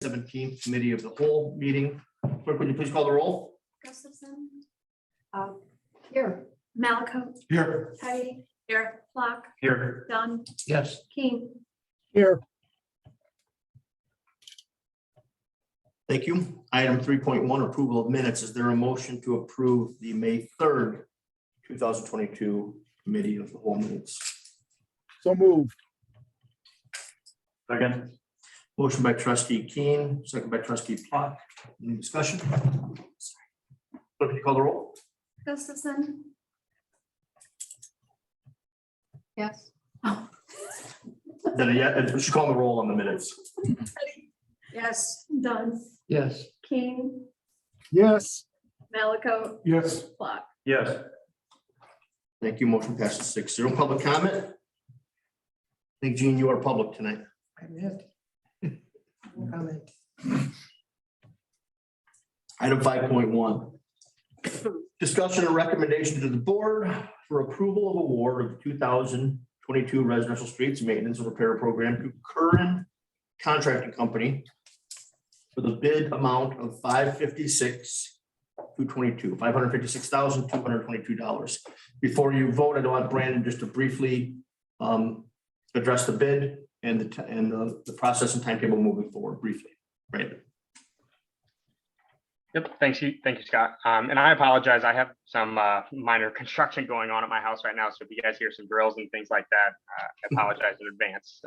17th Committee of the Whole meeting. Clerk, would you please call the roll? Gustafson. Here. Malaco. Here. Heidi. Here. Flock. Here. Dunn. Yes. King. Here. Thank you. Item 3.1, approval of minutes. Is there a motion to approve the May 3rd, 2022 Committee of the Whole minutes? So moved. Second. Motion by trustee Keen, second by trustee Plot. Any discussion? Clerk, would you call the roll? Gustafson. Yes. Then, yeah, we should call the roll on the minutes. Yes. Dunn. Yes. King. Yes. Malaco. Yes. Flock. Yes. Thank you. Motion passes 6-0. Public comment? I think, Gene, you are public tonight. I'm it. No comment. Item 5.1. Discussion and recommendation to the board for approval of award of the 2022 residential streets maintenance and repair program to Curran Contracting Company for the bid amount of $556,222. Before you vote, I want Brandon just to briefly address the bid and the process and timetable moving forward briefly. Right. Yep, thank you, Scott. And I apologize. I have some minor construction going on at my house right now. So if you guys hear some drills and things like that, I apologize in advance.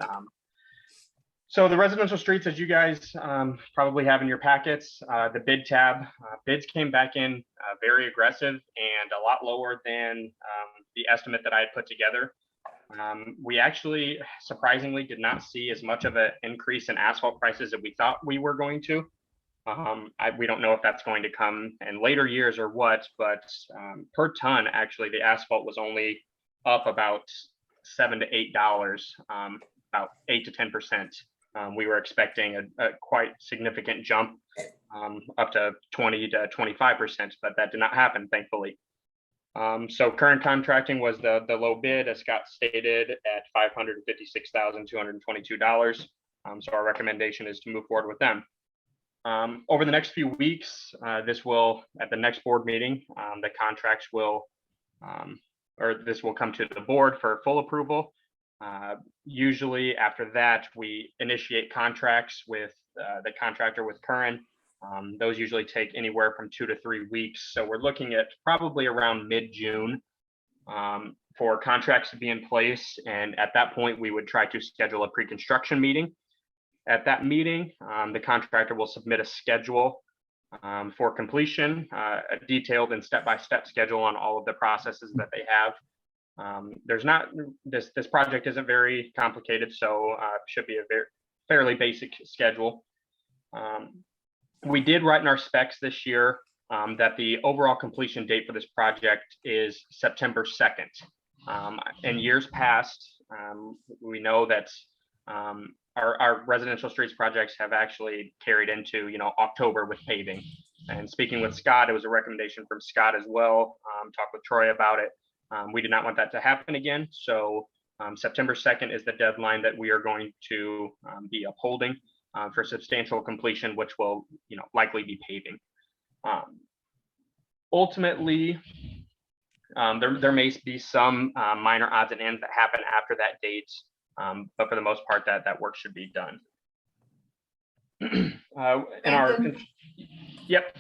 So the residential streets, as you guys probably have in your packets, the bid tab, bids came back in very aggressive and a lot lower than the estimate that I had put together. We actually surprisingly did not see as much of an increase in asphalt prices that we thought we were going to. We don't know if that's going to come in later years or what, but per ton, actually, the asphalt was only up about $7 to $8, about 8 to 10%. We were expecting a quite significant jump up to 20 to 25%, but that did not happen, thankfully. So current contracting was the low bid, as Scott stated, at $556,222. So our recommendation is to move forward with them. Over the next few weeks, this will, at the next board meeting, the contracts will, or this will come to the board for full approval. Usually after that, we initiate contracts with the contractor with Curran. Those usually take anywhere from 2 to 3 weeks. So we're looking at probably around mid-June for contracts to be in place. And at that point, we would try to schedule a pre-construction meeting. At that meeting, the contractor will submit a schedule for completion, a detailed and step-by-step schedule on all of the processes that they have. There's not, this project isn't very complicated, so should be a fairly basic schedule. We did write in our specs this year that the overall completion date for this project is September 2nd. In years past, we know that our residential streets projects have actually carried into, October with paving. And speaking with Scott, it was a recommendation from Scott as well. Talked with Troy about it. We did not want that to happen again. So September 2nd is the deadline that we are going to be upholding for substantial completion, which will, likely be paving. Ultimately, there may be some minor odds and ends that happen after that date. But for the most part, that work should be done. Yep.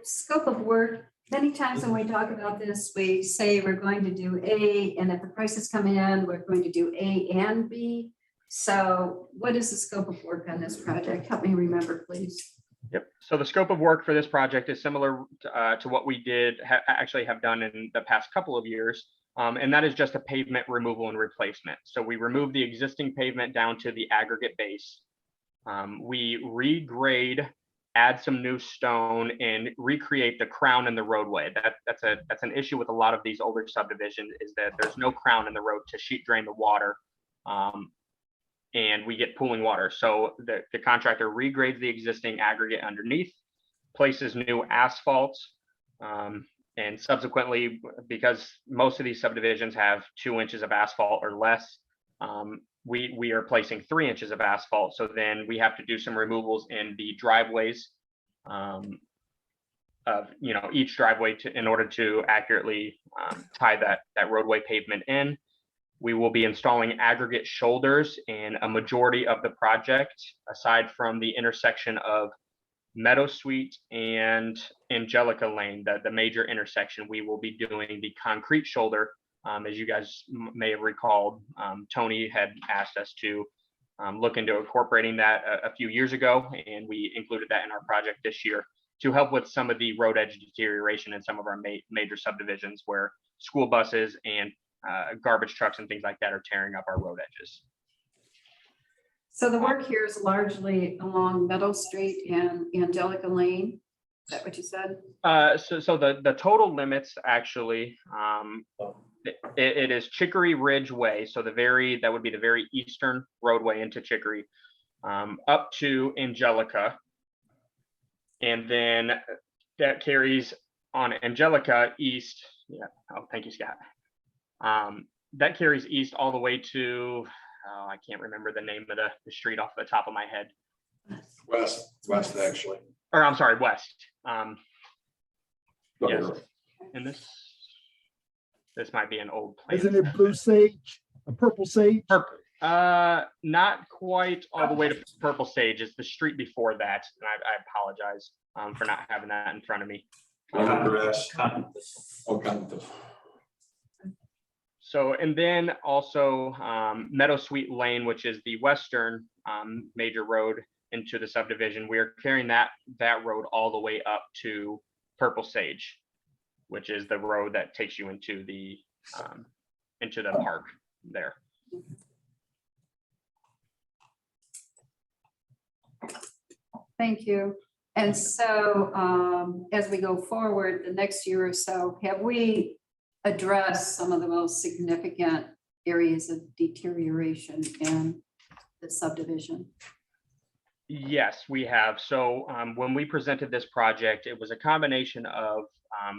Scope of work. Many times when we talk about this, we say we're going to do A, and if the prices come in, we're going to do A and B. So what is the scope of work on this project? Help me remember, please. Yep. So the scope of work for this project is similar to what we did actually have done in the past couple of years. And that is just a pavement removal and replacement. So we remove the existing pavement down to the aggregate base. We regrade, add some new stone, and recreate the crown in the roadway. That's an issue with a lot of these older subdivisions, is that there's no crown in the road to sheet drain the water, and we get pooling water. So the contractor regrades the existing aggregate underneath, places new asphalt, and subsequently, because most of these subdivisions have 2 inches of asphalt or less, we are placing 3 inches of asphalt. So then we have to do some removals in the driveways of each driveway in order to accurately tie that roadway pavement in. We will be installing aggregate shoulders in a majority of the project, aside from the intersection of Meadow Suite and Angelica Lane, the major intersection. We will be doing the concrete shoulder. As you guys may have recalled, Tony had asked us to look into incorporating that a few years ago, and we included that in our project this year to help with some of the road edge deterioration in some of our major subdivisions where school buses and garbage trucks and things like that are tearing up our road edges. So the work here is largely along Meadow Street and Angelica Lane. Is that what you said? So the total limits actually, it is Chicory Ridge Way. So that would be the very eastern roadway into Chicory, up to Angelica. And then that carries on Angelica east. Yeah. Oh, thank you, Scott. That carries east all the way to, I can't remember the name of the street off the top of my head. West actually. Or I'm sorry, west. Go Yes. ahead. And this might be an old plan. Isn't it blue sage, a purple sage? Not quite all the way to Purple Sage. It's the street before that, and I apologize for not having that in front of me. Grass. Oh, Cottonville. So, and then also Meadow Sweet Lane, which is the western major road into the subdivision. We are carrying that road all the way up to Purple Sage, which is the road that takes you into the park there. Thank you. And so as we go forward the next year or so, have we addressed some of the most significant areas of deterioration in the subdivision? Yes, we have. So when we presented this project, it was a combination of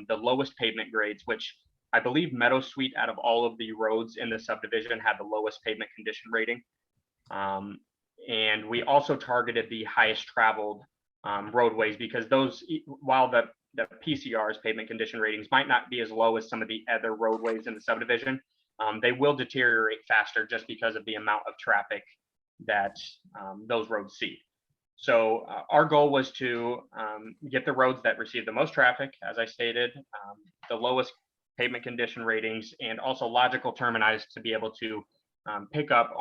the lowest pavement grades, which I believe Meadow Sweet out of all of the roads in the subdivision had the lowest pavement condition rating. And we also targeted the highest traveled roadways because those, while the PCRs, pavement condition ratings, might not be as low as some of the other roadways in the subdivision, they will deteriorate faster just because of the amount of traffic that those roads see. So our goal was to get the roads that receive the most traffic, as I stated, the lowest pavement condition ratings, and also logical termini to be able to pick up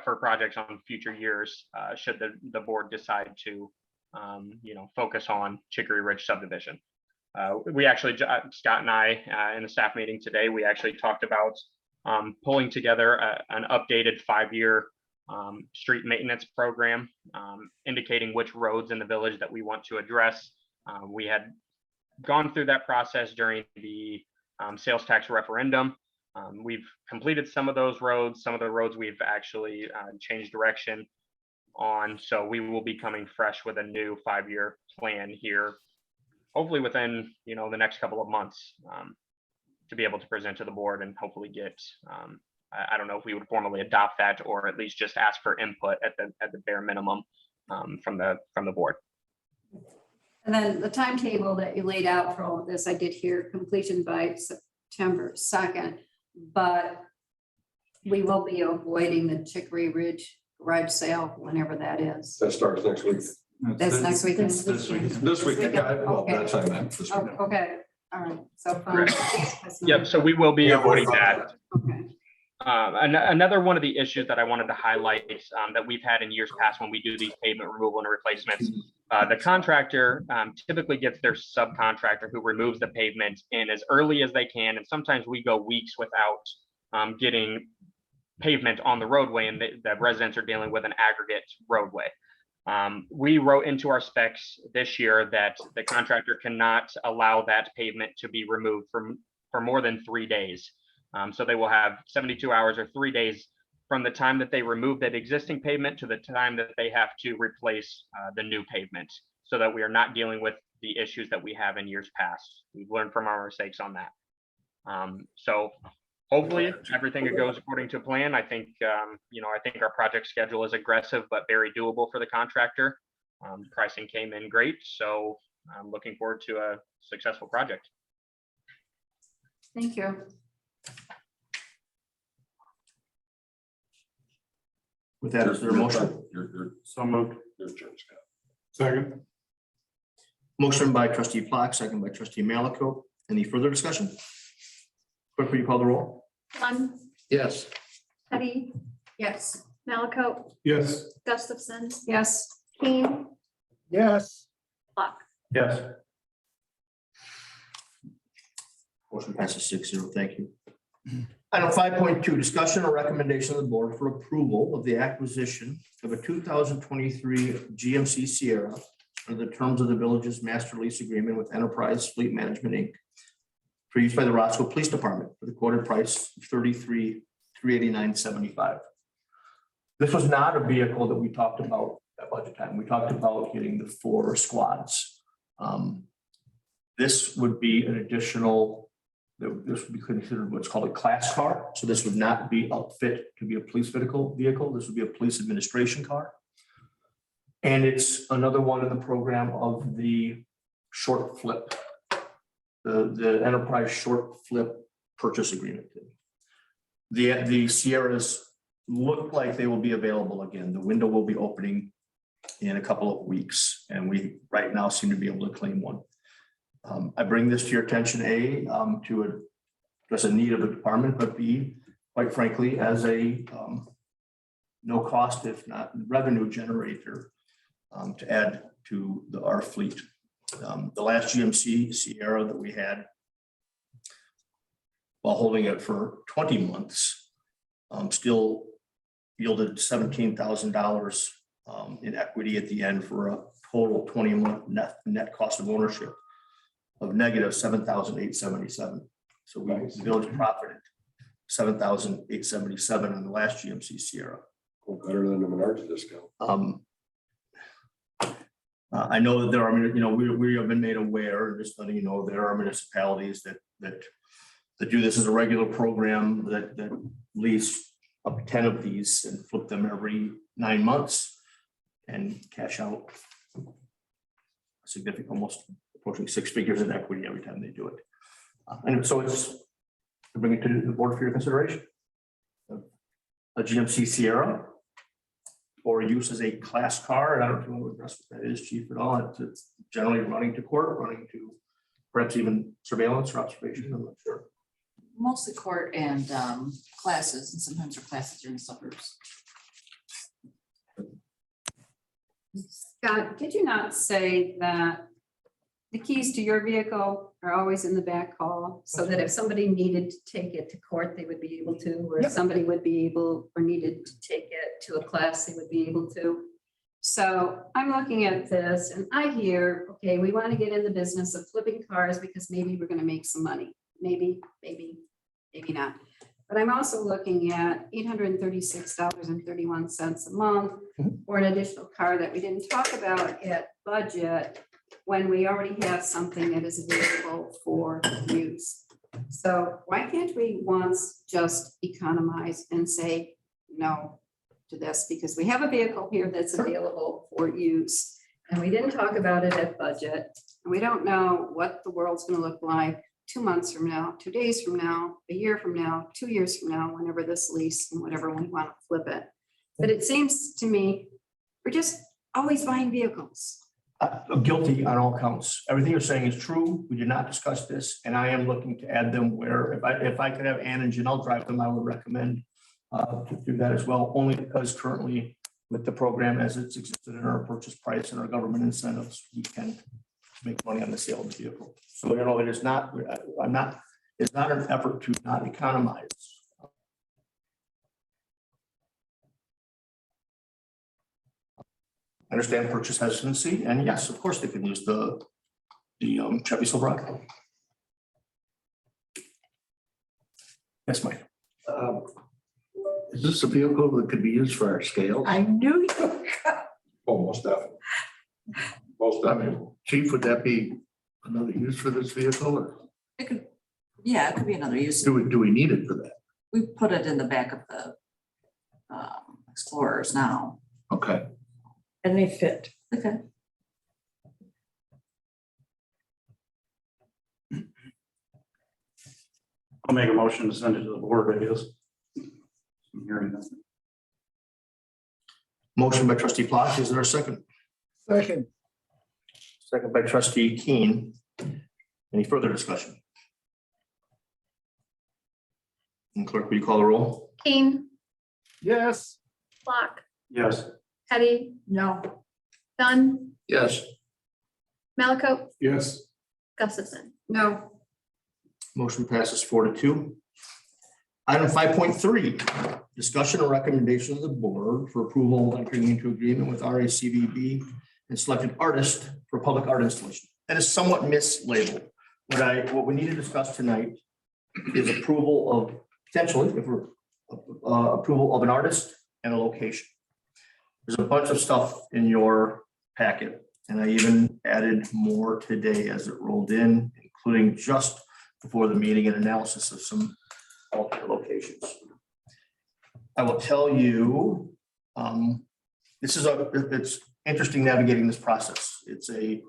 for projects on future years should the board decide to focus on Chicory Ridge subdivision. We actually, Scott and I, in the staff meeting today, we actually talked about pulling together an updated 5-year street maintenance program, indicating which roads in the village that we want to address. We had gone through that process during the sales tax referendum. We've completed some of those roads. Some of the roads we've actually changed direction on. So we will be coming fresh with a new 5-year plan here, hopefully within the next couple of months, to be able to present to the board and hopefully get. I don't know if we would formally adopt that or at least just ask for input at the bare minimum from the board. And then the timetable that you laid out for all of this, I did hear completion by September 2nd, but we will be avoiding the Chicory Ridge garage sale whenever that is. That starts next week. That's next weekend. This week. Well, that's I meant this Oh, week. okay, all right, so. Correct. Yep, so we will be avoiding that. Okay. Another one of the issues that I wanted to highlight that we've had in years past when we do these pavement removal and replacements, the contractor typically gets their subcontractor who removes the pavement in as early as they can, and sometimes we go weeks without getting pavement on the roadway, and the residents are dealing with an aggregate roadway. We wrote into our specs this year that the contractor cannot allow that pavement to be removed for more than 3 days. So they will have 72 hours or 3 days from the time that they remove that existing pavement to the time that they have to replace the new pavement, so that we are not dealing with the issues that we have in years past. We've learned from our mistakes on that. So hopefully everything goes according to plan. I think, I think our project schedule is aggressive, but very doable for the contractor. Pricing came in great, so I'm looking forward to a successful project. Thank you. With that, is there a motion? So moved. Your turn, Scott. Second. Motion by trustee Plock, second by trustee Malako. Any further discussion? Clerk, will you call the roll? Dunn, Yes. Teddy, Yes. Malaco, Yes. Gustafson, Yes. King, Yes. Block. Yes. Motion passes 6-0. Thank you. Item 5.2, discussion or recommendation of the board for approval of the acquisition of a 2023 GMC Sierra under the terms of the village's master lease agreement with Enterprise Fleet Management, Inc. for use by the Roscoe Police Department for the quoted price of $33,389.75. This was not a vehicle that we talked about at budget time. We talked about getting the 4 squads. This would be an additional, this would be considered what's called a class car. So this would not be outfit to be a police vehicle. This would be a police administration car. And it's another one in the program of the short flip, the enterprise short flip purchase agreement. The Sierras look like they will be available again. The window will be opening in a couple of weeks, and we right now seem to be able to claim one. I bring this to your attention, A, to address a need of the department, but B, quite frankly, as a no cost, if not revenue generator, to add to our fleet. The last GMC Sierra that we had, while holding it for 20 months, still yielded $17,000 in equity at the end for a total 20-month net cost of ownership of negative $7,877. So the village profited $7,877 on the last GMC Sierra. Well, better than the Menards discount. I know that there are, we have been made aware, just letting you know, there are municipalities that do this as a regular program that lease up to 10 of these and flip them every 9 months and cash out a significant, almost approaching 6 figures in equity every time they do it. And so it's to bring it to the board for your consideration. A GMC Sierra or use as a class car. And I don't know if you want to address what that is, Chief, at all. It's generally running to court, running to perhaps even surveillance or observation. I'm not sure. Mostly court and classes, and sometimes our classes are in the suburbs. Scott, did you not say that the keys to your vehicle are always in the back hall, so that if somebody needed to take it to court, they would be able to, or if somebody would be able or needed to take it to a class, they would be able to? So I'm looking at this and I hear, okay, we want to get in the business of flipping cars because maybe we're going to make some money. Maybe not. But I'm also looking at $836.31 a month for an additional car that we didn't talk about at budget, when we already have something that is available for use. So why can't we once just economize and say no to this? Because we have a vehicle here that's available for use. And we didn't talk about it at budget. And we don't know what the world's going to look like 2 months from now, 2 days from now, a year from now, 2 years from now, whenever this lease and whatever we want to flip it. But it seems to me, we're just always buying vehicles. I'm guilty on all counts. Everything you're saying is true. We did not discuss this, and I am looking to add them where, if I could have Ann and Janelle drive them, I would recommend to do that as well, only because currently with the program as it's existed in our purchase price and our government incentives, we can make money on the sale of the vehicle. So, it is not, it's not an effort to not economize. I understand purchase hesitancy, and yes, of course, they can use the Chevy Silverado. Yes, Mike. Is this a vehicle that could be used for our scales? I knew you. Oh, most definitely. Most I definitely. mean, Chief, would that be another use for this vehicle, or It could, yeah, it could be another use. do we need it for that? We put it in the back of the Explorers now. Okay. And they fit. Okay. I'll make a motion to send it to the board, I guess. I'm hearing nothing. Motion by trustee Plotkin. Is there a second? Second. Second by trustee Keene. Any further discussion? And clerk, will you call the roll? King, Yes. Flock, Yes. Teddy, No. Dunn, Yes. Malaco, Yes. Gustafson. No. Motion passes 4-2. Item 5.3, discussion or recommendation of the board for approval of entering into agreement with RACVB and selected artist for public art installation. That is somewhat mislabeled. What we need to discuss tonight is approval of potentially, if we're approval of an artist and a location. There's a bunch of stuff in your packet, and I even added more today as it rolled in, including just before the meeting, an analysis of some alternate locations. I will tell you, it's interesting navigating this process. It's an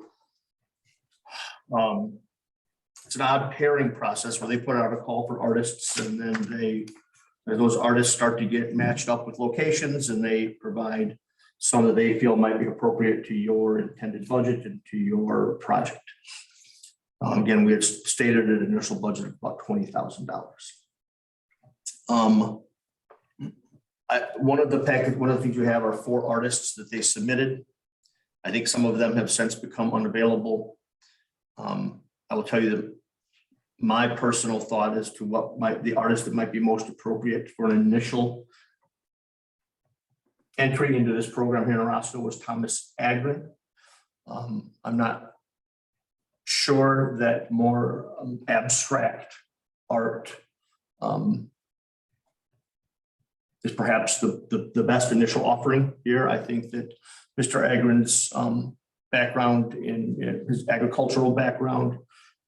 odd pairing process where they put out a call for artists, and then those artists start to get matched up with locations, and they provide some that they feel might be appropriate to your intended budget and to your project. Again, we had stated an initial budget of about $20,000. One of the things we have are 4 artists that they submitted. I think some of them have since become unavailable. I will tell you that my personal thought as to what the artist that might be most appropriate for an initial entry into this program here in Roscoe was Thomas Agrin. I'm not sure that more abstract art is perhaps the best initial offering here. I think that Mr. Agrin's background in his agricultural background,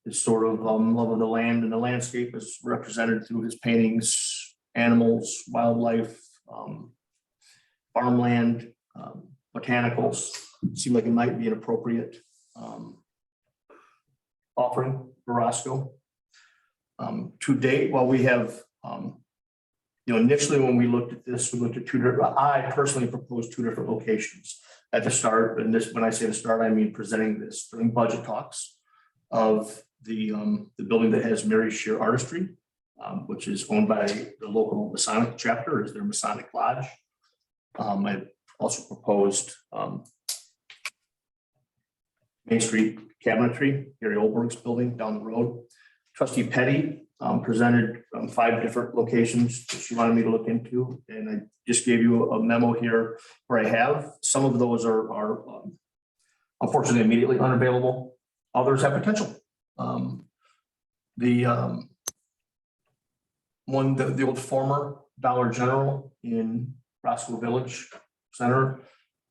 his sort of love of the land and the landscape is represented through his paintings, animals, wildlife, farmland, botanicals. Seem like it might be an appropriate offering for Roscoe. To date, while we have, initially when we looked at this, we looked at I personally proposed 2 different locations at the start. And this, when I say the start, I mean presenting this during budget talks of the building that has Mary Shear Artistry, which is owned by the local Masonic chapter, is their Masonic Lodge. I also proposed Main Street Cabinetry, Gary Olberg's building down the road. Trustee Petty presented 5 different locations that she wanted me to look into, and I just gave you a memo here where I have. Some of those are unfortunately immediately unavailable. Others have potential. The old former Dollar General in Roscoe Village Center.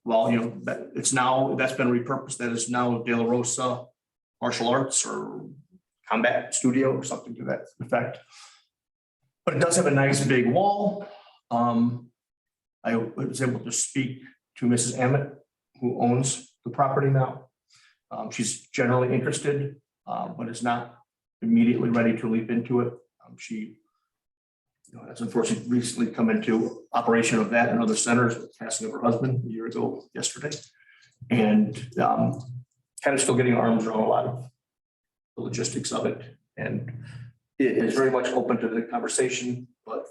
Well, that's been repurposed. That is now De La Rosa Martial Arts or Combat Studio or something to that effect. But it does have a nice big wall. I was able to speak to Mrs. Ammett, who owns the property now. She's generally interested, but is not immediately ready to leap into it. She has unfortunately recently come into operation of that and other centers with the passing of her husband a year ago yesterday. And kind of still getting our arms around a lot of the logistics of it. And it is very much open to the conversation, but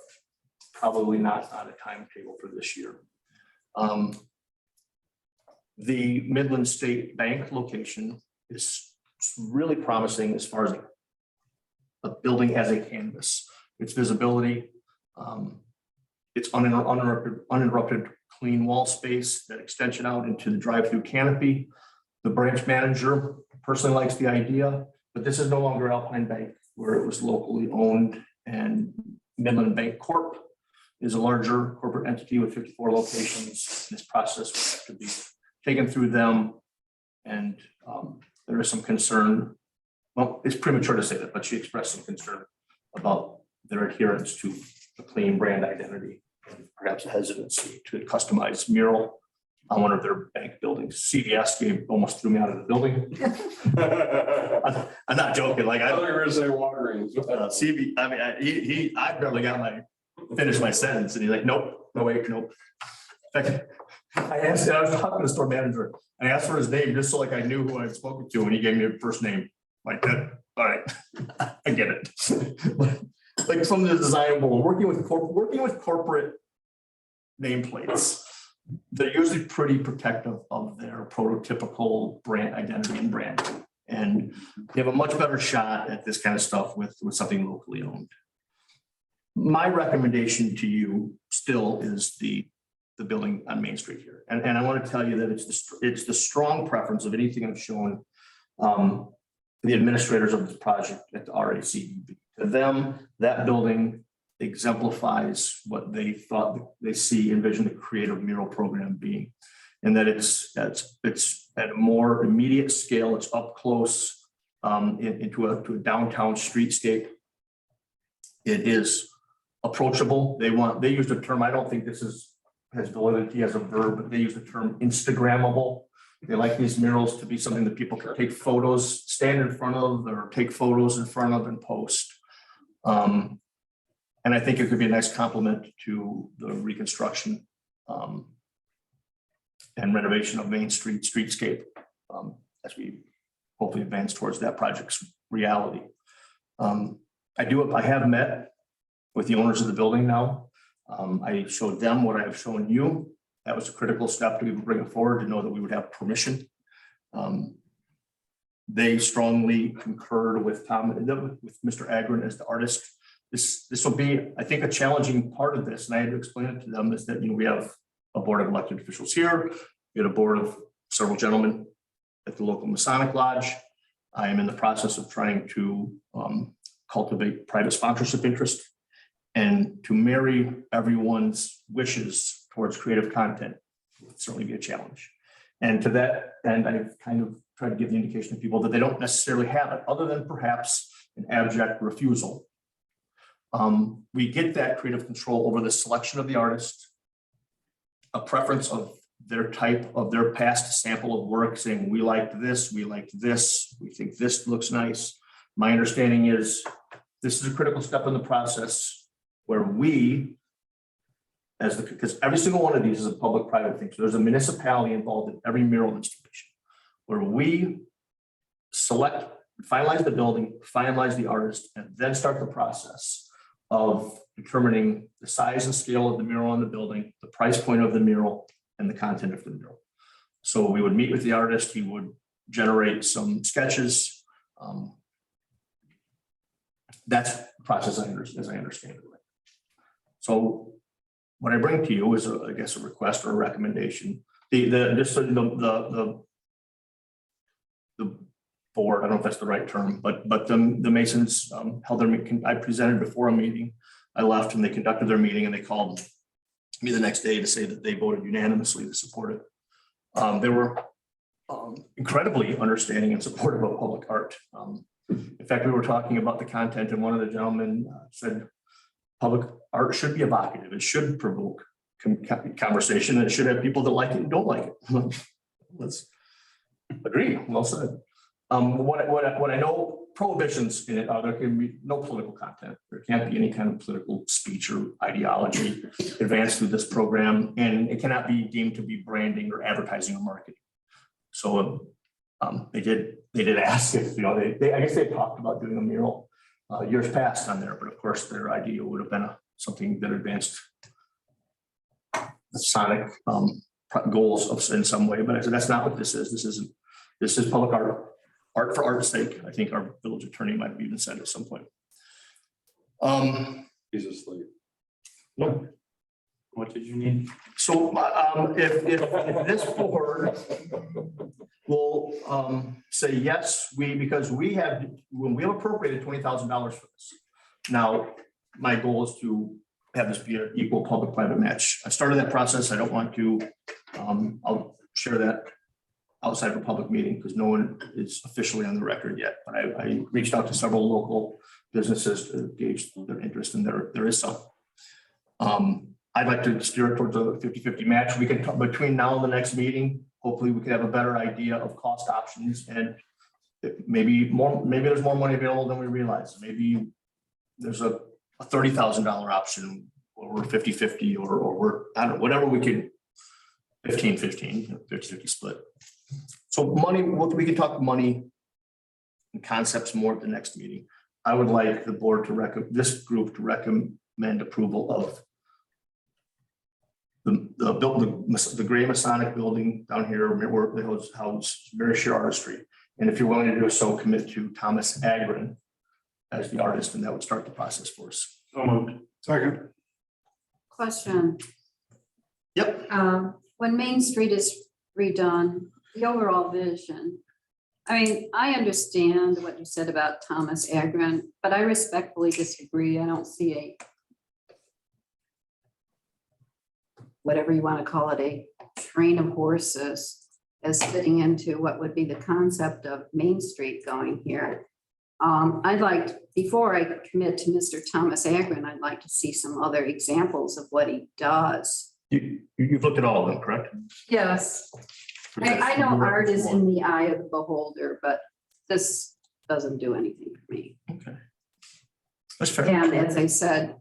probably not on a timetable for this year. The Midland State Bank location is really promising as far as a building as a canvas. Its visibility, its uninterrupted clean wall space, that extension out into the drive-through canopy. The branch manager personally likes the idea, but this is no longer Alpine Bank, where it was locally owned, and Midland Bank Corp is a larger corporate entity with 54 locations. This process will have to be taken through them, and there is some concern. Well, it's premature to say that, but she expressed some concern about their adherence to a clean brand identity, and perhaps a hesitancy to customize mural on one of their bank buildings. CVS almost threw me out of the building. I'm not joking, like I thought I, you were gonna say Walgreens. I barely finished my sentence and he's like, nope, no wait, nope. In fact, I was talking to the store manager, I asked for his name just so like I knew who I had spoken to, and he gave me a first name, like that, all right, I get it. Like from the design world, working with corporate nameplates, they're usually pretty protective of their prototypical brand identity and branding. And they have a much better shot at this kind of stuff with something locally owned. My recommendation to you still is the building on Main Street here. And I want to tell you that it's the strong preference of anything I've shown the administrators of this project at the RACDB. To them, that building exemplifies what they thought they envision the creative mural program being. And that it's at a more immediate scale, it's up close into a downtown streetscape. It is approachable. They used a term, I don't think this has validity as a verb, but they use the term Instagrammable. They like these murals to be something that people can take photos, stand in front of, or take photos in front of and post. And I think it could be a nice complement to the reconstruction and renovation of Main Street streetscape as we hopefully advance towards that project's reality. I have met with the owners of the building now. I showed them what I have shown you. That was a critical step to bring it forward, to know that we would have permission. They strongly concurred with Mr. Agron as the artist. This will be, I think, a challenging part of this, and I had to explain it to them, is that we have a board of elected officials here. We had a board of several gentlemen at the local Masonic Lodge. I am in the process of trying to cultivate private sponsorship interest, and to marry everyone's wishes towards creative content would certainly be a challenge. And to that end, I've kind of tried to give the indication to people that they don't necessarily have it, other than perhaps an abject refusal. We get that creative control over the selection of the artist, a preference of their type of their past sample of work, saying we liked this, we think this looks nice. My understanding is this is a critical step in the process where we, because every single one of these is a public-private thing. So there's a municipality involved in every mural installation, where we select, finalize the building, finalize the artist, and then start the process of determining the size and scale of the mural on the building, the price point of the mural, and the content of the mural. So we would meet with the artist, he would generate some sketches. That's the process as I understand it. So what I bring to you is, I guess, a request or a recommendation. The board, I don't know if that's the right term, but the Masons held their meeting. I presented before a meeting. I left and they conducted their meeting, and they called me the next day to say that they voted unanimously to support it. They were incredibly understanding and supportive of public art. In fact, we were talking about the content, and one of the gentlemen said, public art should be evocative. It should provoke conversation, and it should have people that like it and don't like it. Let's agree. Well said. What I know, prohibitions in it are there can be no political content. There can't be any kind of political speech or ideology advanced through this program, and it cannot be deemed to be branding or advertising or marketing. So they did ask if, I guess they talked about doing a mural years past on there, but of course their idea would have been something that advanced the sonic goals in some way. But I said that's not what this is. This is public art for art's sake. I think our village attorney might have even said at some point. He's asleep. No. What did you need? So if this board will say yes, because we have appropriated $20,000 for this. Now, my goal is to have this be an equal public-private match. I started that process. I don't want to, I'll share that outside of a public meeting because no one is officially on the record yet. But I reached out to several local businesses to gauge their interest, and there is some. I'd like to steer it towards a 50-50 match. We can, between now and the next meeting, hopefully we can have a better idea of cost options and maybe there's more money available than we realize. Maybe there's a $30,000 option or we're 50-50 or we're, I don't know, whatever we can, 15-15, 50-50 split. So money, we can talk money and concepts more at the next meeting. I would like the board to this group to recommend approval of the gray Masonic building down here, where the house, very sure artistry. And if you're willing to do so, commit to Thomas Agron as the artist, and that would start the process for us. So moved. Second. Question. Yep. When Main Street is redone, the overall vision, I mean, I understand what you said about Thomas Agron, but I respectfully disagree. I don't see a, whatever you want to call it, a train of horses as fitting into what would be the concept of Main Street going here. I'd like, before I commit to Mr. Thomas Agron, I'd like to see some other examples of what he does. You've looked at all of them, correct? Yes. I know art is in the eye of the beholder, but this doesn't do anything for me. Okay. That's fair. And as I said,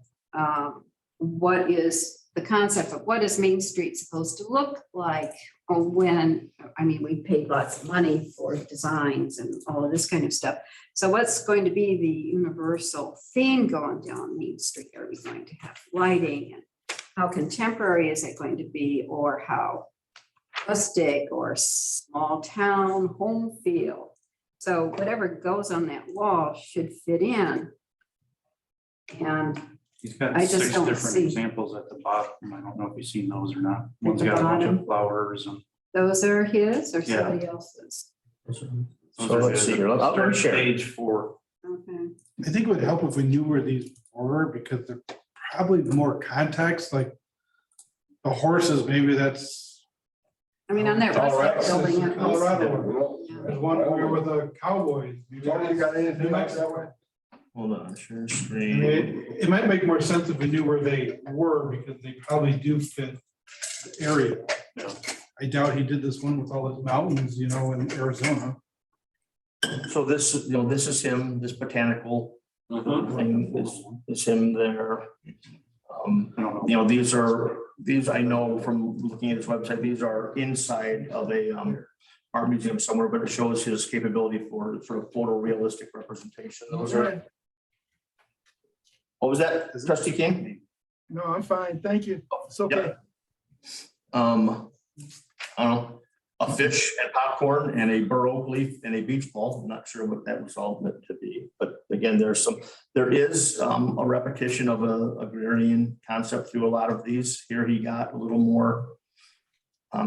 what is the concept of what is Main Street supposed to look like? Or when, I mean, we paid lots of money for designs and all of this kind of stuff. So what's going to be the universal theme going down Main Street? Are we going to have lighting, and how contemporary is it going to be, or how rustic or small town home feel? So whatever goes on that wall should fit in. And He's got I just 6 don't different see. examples at the bottom. I don't know if you've seen those or not. One's the got a bunch bottom? of flowers and. those are his or Yeah. somebody else's? those So are let's his. see here. Let me share. Page 4. Okay. I think it would help if we knew where these were, because they're probably more context, like the horses, maybe that's I mean, on that Colorado. rustic building. at least. Colorado. Yeah. There's one where with the cowboys. Maybe Tony, you got anything like that way? Hold on, share I screen. mean, it might make more sense if we knew where they were, because they probably do fit the area. Yeah. I doubt he did this one with all his mountains, you know, in Arizona. So this, this is him, this botanical thing is him there. I don't know. These I know from looking at his website, these are inside of a art museum somewhere, but it shows his capability for sort of photorealistic representation. Those are. What was that, Trustee King? No, I'm fine. Thank you. It's okay. I don't know, a fish and popcorn and a bur oak leaf and a beach ball. I'm not sure what that was all meant to be, but again, there is a repetition of a agrarian concept through a lot of these. Here he got a little more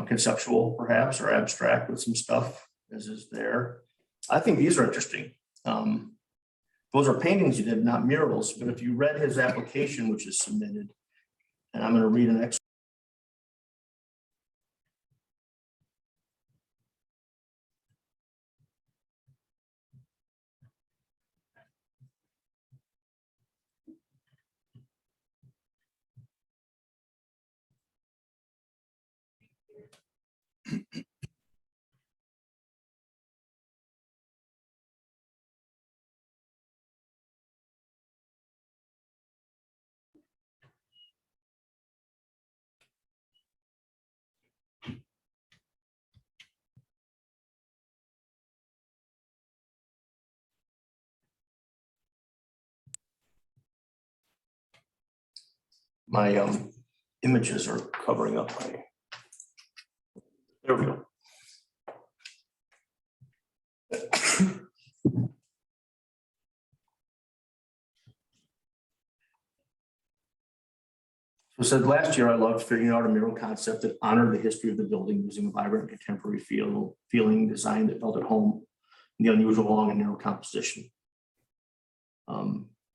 conceptual perhaps, or abstract with some stuff as is there. I think these are interesting. Those are paintings he did, not murals, but if you read his application, which is submitted, and I'm going to read an excerpt. My images are covering up my. There we go. So it said, last year I loved figuring out a mural concept that honored the history of the building using a vibrant contemporary feeling design that felt at home in the unusual long and narrow composition.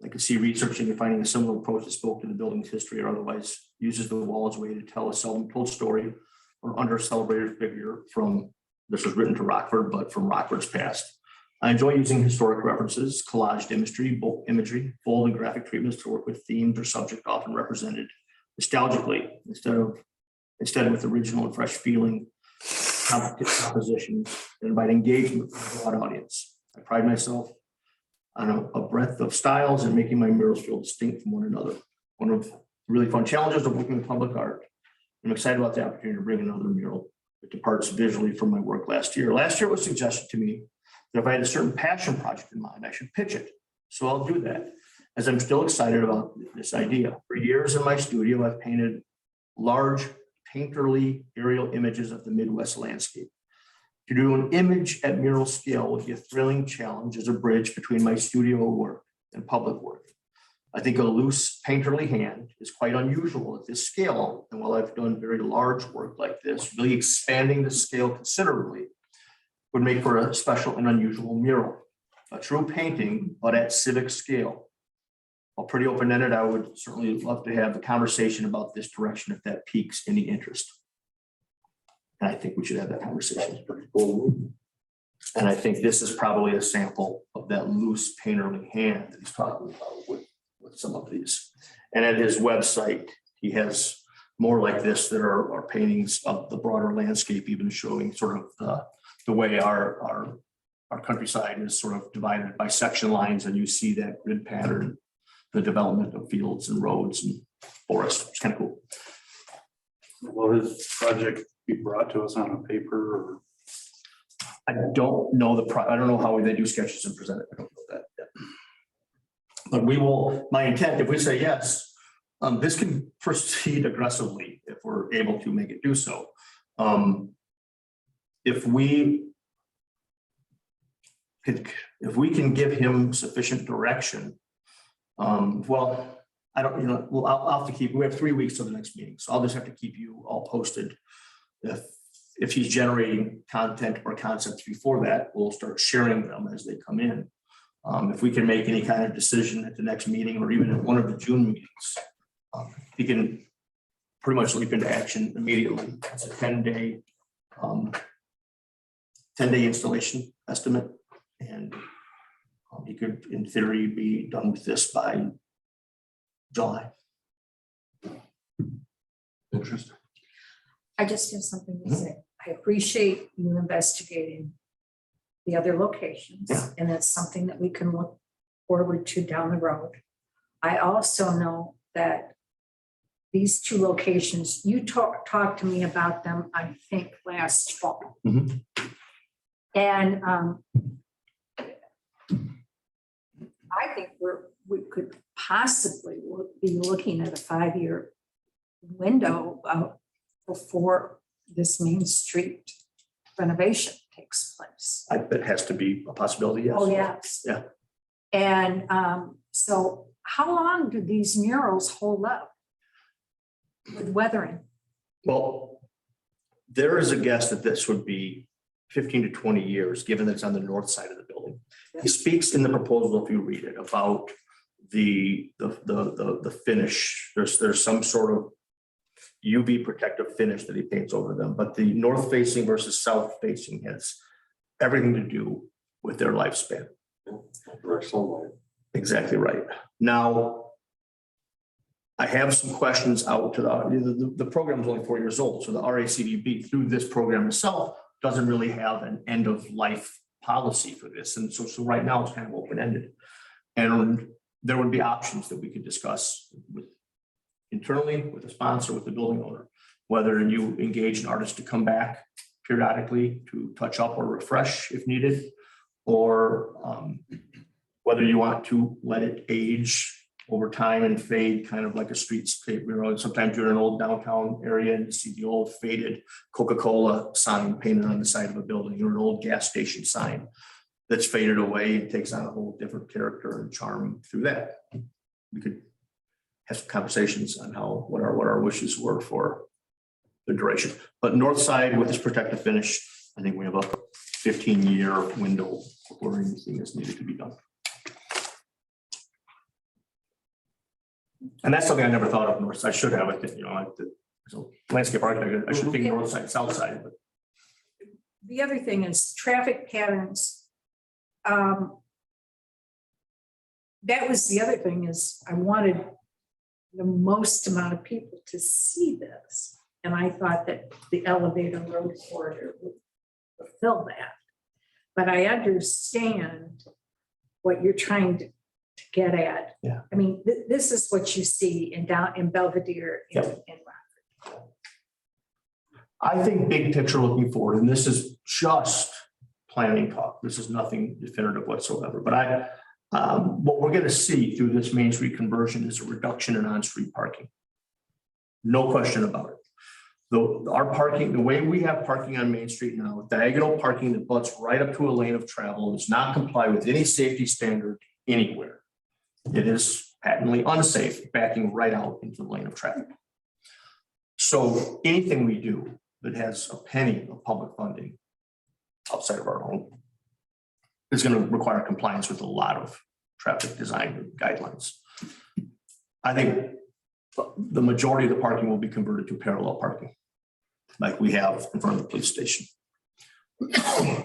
I could see researching and finding a similar approach that spoke to the building's history or otherwise uses the wall as a way to tell a seldom told story or under celebrated figure from, this was written to Rockford, but from Rockford's past. I enjoy using historic references, collaged imagery, bold and graphic treatments to work with themes or subject often represented nostalgically instead of with original and fresh feeling composition, and invite engagement from a broad audience. I pride myself on a breadth of styles and making my murals feel distinct from one another. One of the really fun challenges of working with public art. I'm excited about the opportunity to bring another mural that departs visually from my work last year. Last year it was suggested to me that if I had a certain passion project in mind, I should pitch it. So I'll do that, as I'm still excited about this idea. For years in my studio, I've painted large painterly aerial images of the Midwest landscape. To do an image at mural scale would be a thrilling challenge as a bridge between my studio work and public work. I think a loose painterly hand is quite unusual at this scale. And while I've done very large work like this, really expanding the scale considerably would make for a special and unusual mural. A true painting, but at civic scale. While pretty open-ended, I would certainly love to have a conversation about this direction if that piques any interest. And I think we should have that conversation. And I think this is probably a sample of that loose painterly hand that he's talking about with some of these. And at his website, he has more like this that are paintings of the broader landscape, even showing sort of the way our countryside is sort of divided by section lines, and you see that grid pattern, the development of fields and roads and forests. It's kind of cool. Will his project be brought to us on a paper or? I don't know I don't know how they do sketches and present it. I don't know that yet. But we will, my intent, if we say yes, this can proceed aggressively if we're able to make it do so. If we can give him sufficient direction, well, I don't, well, I'll have to keep, we have 3 weeks till the next meeting, so I'll just have to keep you all posted. If he's generating content or concepts before that, we'll start sharing them as they come in. If we can make any kind of decision at the next meeting or even at one of the June meetings, he can pretty much leap into action immediately. It's a 10-day installation estimate, and he could, in theory, be done with this by July. Interesting. I just have something to say. I appreciate you investigating the other locations, Yeah. and that's something that we can look forward to down the road. I also know that these two locations, you talked to me about them, I think, last fall. Mhm. And I think we could possibly be looking at a 5-year window before this Main Street renovation takes place. It has to be a possibility, yes. Oh, yes. Yeah. And so how long do these murals hold up with weathering? Well, there is a guess that this would be 15 to 20 years, given that it's on the north side of the building. He speaks in the proposal, if you read it, about the finish. There's some sort of UV protective finish that he paints over them, but the north facing versus south facing has everything to do with their lifespan. Direct sunlight. Exactly right. Now, I have some questions out to the program is only 4 years old, so the RACDB through this program itself doesn't really have an end of life policy for this, and so right now it's kind of open ended, and there would be options that we could discuss with internally with the sponsor, with the building owner, whether you engage an artist to come back periodically to touch up or refresh if needed, or whether you want to let it age over time and fade, kind of like a streetscape. Sometimes you're in an old downtown area and you see the old faded Coca-Cola sign painted on the side of a building, or an old gas station sign that's faded away and takes on a whole different character and charm through that. We could have some conversations on what our wishes were for the duration. But north side with this protective finish, I think we have a 15-year window before anything is needed to be done. And that's something I never thought of north side. I should have, like so landscape architect, I should think north side, south side, but The other thing is traffic patterns. That was the other thing, is I wanted the most amount of people to see this. And I thought that the elevator road corridor would fulfill that. But I understand what you're trying to get at. Yeah. I mean, this is what you see in Belvedere in Yep. Rockford. I think big picture looking forward, and this is just planning talk. This is nothing definitive whatsoever, but what we're gonna see through this Main Street conversion is a reduction in on-street parking. No question about it. Our parking, the way we have parking on Main Street now, diagonal parking that butts right up to a lane of travel, does not comply with any safety standard anywhere. It is patently unsafe, backing right out into the lane of traffic. So anything we do that has a penny of public funding outside of our own is going to require compliance with a lot of traffic design guidelines. I think the majority of the parking will be converted to parallel parking, like we have in front of the police station.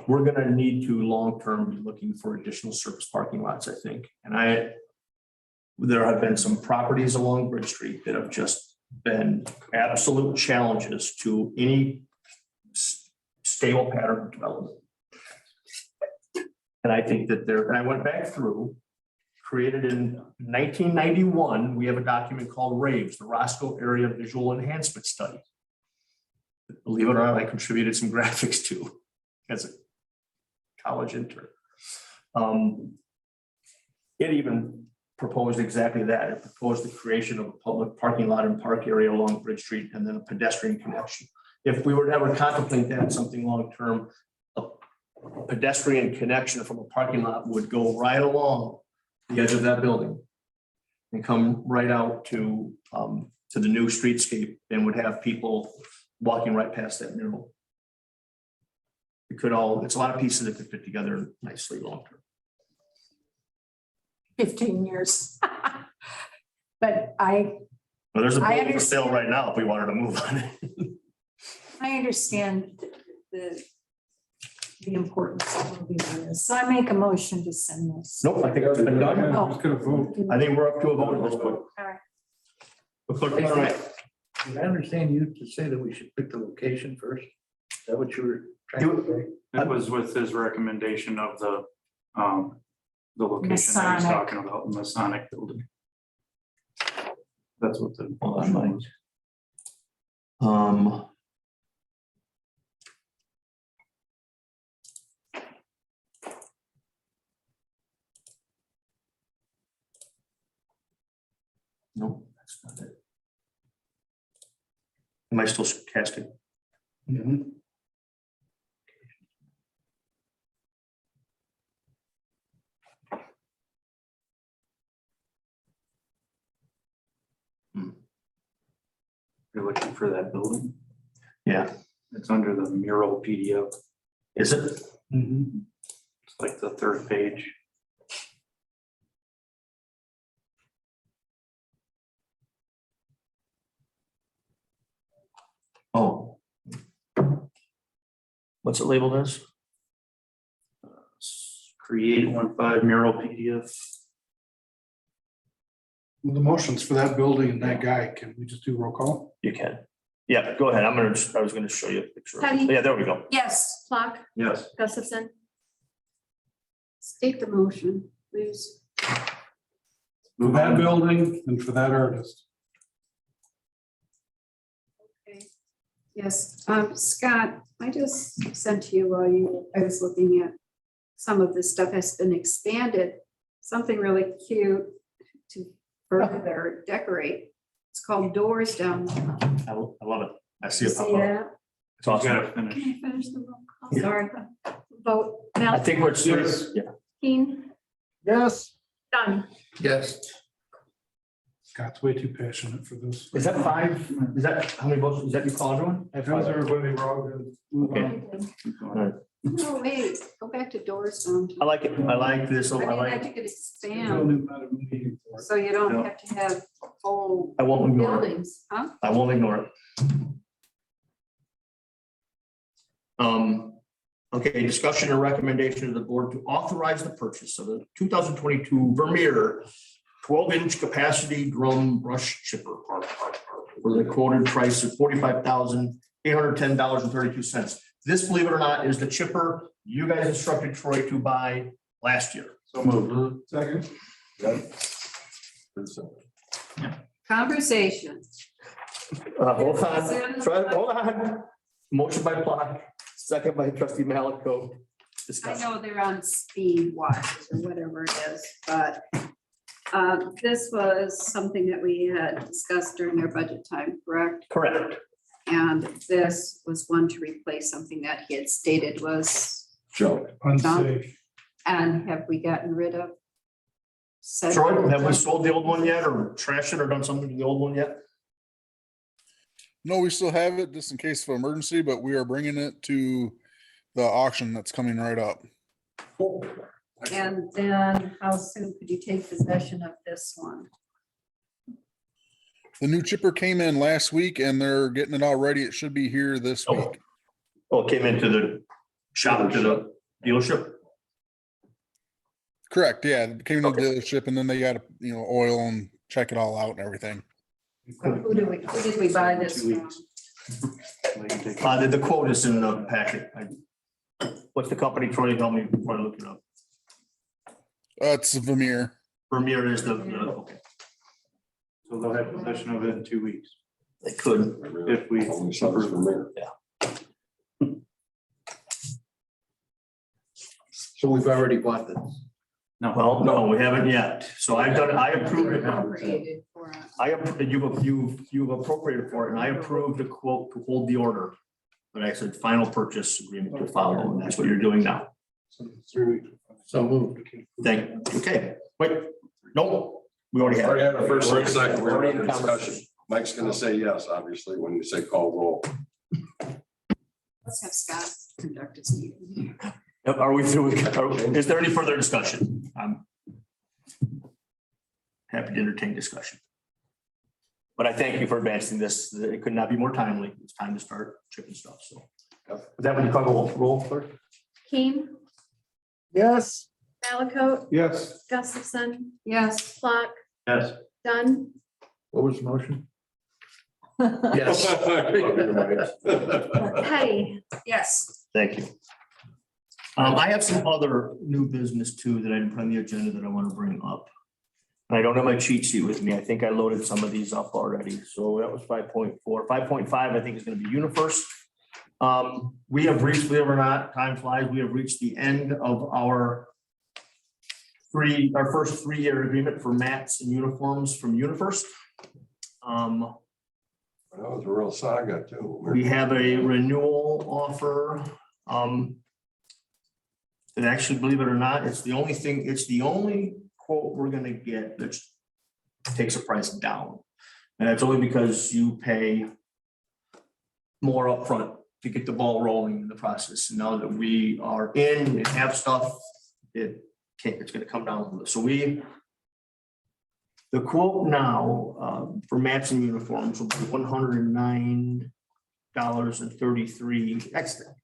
We're going to need to long-term be looking for additional surface parking lots, I think. And there have been some properties along Bridge Street that have just been absolute challenges to any stable pattern of development. And I think that and I went back through, created in 1991, we have a document called RAVES, the Roscoe Area Visual Enhancement Study. Believe it or not, I contributed some graphics to as a college intern. It even proposed exactly that. It proposed the creation of a public parking lot and park area along Bridge Street and then a pedestrian connection. If we were to ever contemplate that something long-term, a pedestrian connection from a parking lot would go right along the edge of that building and come right out to the new streetscape and would have people walking right past that mural. It's a lot of pieces that could fit together nicely long-term. 15 years. But Well, there's a I building for sale understand. right now if we wanted to move on it. I understand the importance of moving on this. So I make a motion to send this. Nope, I think it's been done. I'm just gonna vote. I think we're up to a vote at this point. All right. But clerk, all right. Did I understand you to say that we should pick the location first? Is that what you were trying to say? That was with his recommendation of the location that he's Masonic. talking about, the Masonic building. That's what the. Hold on, Mike. No, that's not it. Am I still casting? Mhm. You're looking for that building? Yeah, It's under the mural PDF. is it? Mhm. It's like the third page. Oh. What's it labeled as? Create 1.5 mural PDF. The motions for that building and that guy, can we just do roll call? You can. Yeah, go ahead. I was gonna show you a picture. Patty? Yeah, there we go. Yes. Flock, Yes. Gustafson, State the motion, please. For that building and for that artist. Okay. Yes, Scott, I just sent to you while I was looking at some of this stuff has been expanded, something really cute to further decorate. It's called Doors Down there. I love it. I see it See pop up. that? It's awesome. Gotta finish. Can I finish the roll call? Yeah. Sorry. vote, I Mel, think we're serious. Yeah. Keen, Yes. Dunn. Yes. Scott's way too passionate for this. Is that 5? Is that, how many votes? Is that you call everyone? How's everybody? We're all good. Move on. Okay. No, wait, go back to Doors Down. I like it. I like this. I I mean, that like, you could Don't expand, even have a meeting for it. so you don't have to have whole I won't ignore it. buildings, huh? I won't ignore it. Okay, discussion and recommendation of the board to authorize the purchase of a 2022 Vermeer 12-inch capacity drum brush chipper. For the quoted price of $45,810.32. This, believe it or not, is the chipper you guys instructed Troy to buy last year. So moved. Second. Conversation. Hold on, hold on. Motion by Plot, second by trustee Malco. I Discussion. know they're on speed watches or whatever it is, but this was something that we had discussed during our budget time, correct? Correct. And this was one to replace something that he had stated was, Unsafe. and have we gotten rid of? said- Troy, have we sold the old one yet or trashed it or done something to the old one yet? No, we still have it just in case of emergency, but we are bringing it to the auction that's coming right up. And then how soon could you take possession of this one? The new chipper came in last week and they're getting it all ready. It should be here this week. Oh, it came into the shop, to the dealership? Correct, yeah. It came to the Okay. dealership and then they got to, oil and check it all out and everything. Who did we buy this 2 from? weeks. The quote is in the packet. What's the company, Troy? Tell me before I look it up. It's Vermeer. Vermeer is okay, So they'll have possession of it in 2 weeks they could. if we approve. So we've already bought this. Well, no, we haven't yet. So I approved it. Appropriated for it. You've appropriated for it and I approved the quote to hold the order. But I said final purchase agreement to follow, and that's what you're doing now. So 3 weeks. So moved. Okay, wait, no, we already have. Already had a first and second. We're Already already in in discussion. Mike's gonna say yes, obviously, when you say call roll. Let's have Scott conduct his meeting. Yep, are we through? Is there any further discussion? I'm happy to entertain discussion. But I thank you for advancing this. It could not be more timely. It's time to start chipping stuff, so. Is that when you call roll clerk? Keen, Yes. Malaco, Yes. Gustafson, Yes. Flock, Yes. Dunn, What was the motion? Yes. Petty. Yes. Thank you. I have some other new business too that I didn't put on the agenda that I want to bring up. I don't have my cheat sheet with me. I think I loaded some of these up already. So that was 5.4. 5.5, I think is going to be UniFirst. We have reached, believe it or not, time flies. We have reached the end of our first 3-year agreement for mats and uniforms from UniFirst. That was a real saga too. We have a renewal offer. And actually, believe it or not, it's the only quote we're gonna get that takes the price down. And that's only because you pay more upfront to get the ball rolling in the process. And now that we are in and have stuff, it's gonna come down a little bit. So the quote now for mats and uniforms will be $109.33.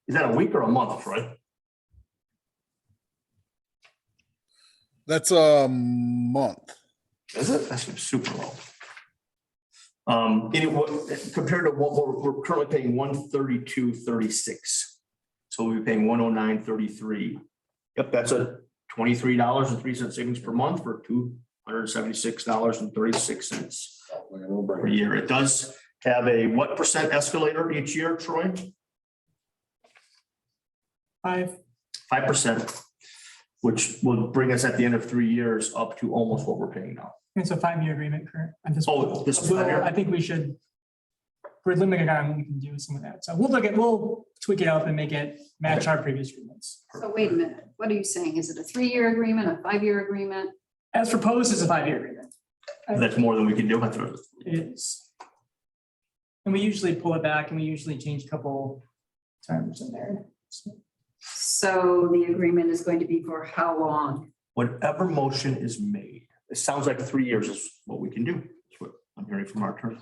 Is that a week or a month, Troy? That's a month. Is it? That's super low. Compared to what we're currently paying, $132.36. So we'll be paying $109.33. Yep, that's a $23.03 savings per month for $276.36 per year. It does have a what percent escalator each year, Troy? 5%, which will bring us at the end of 3 years up to almost what we're paying now. It's a 5-year agreement current. Oh, this is Well, 5 year? I think we're limited on when we can do some of that. So we'll tweak it up and make it match our previous agreements. So wait a minute, what are you saying? Is it a 3-year agreement, a 5-year agreement? As proposed, it's a 5-year agreement. That's more than we can do. It is. And we usually pull it back and we usually change a couple terms in there. So the agreement is going to be for how long? Whatever motion is made, it sounds like 3 years is what we can do. That's what I'm hearing from our attorney.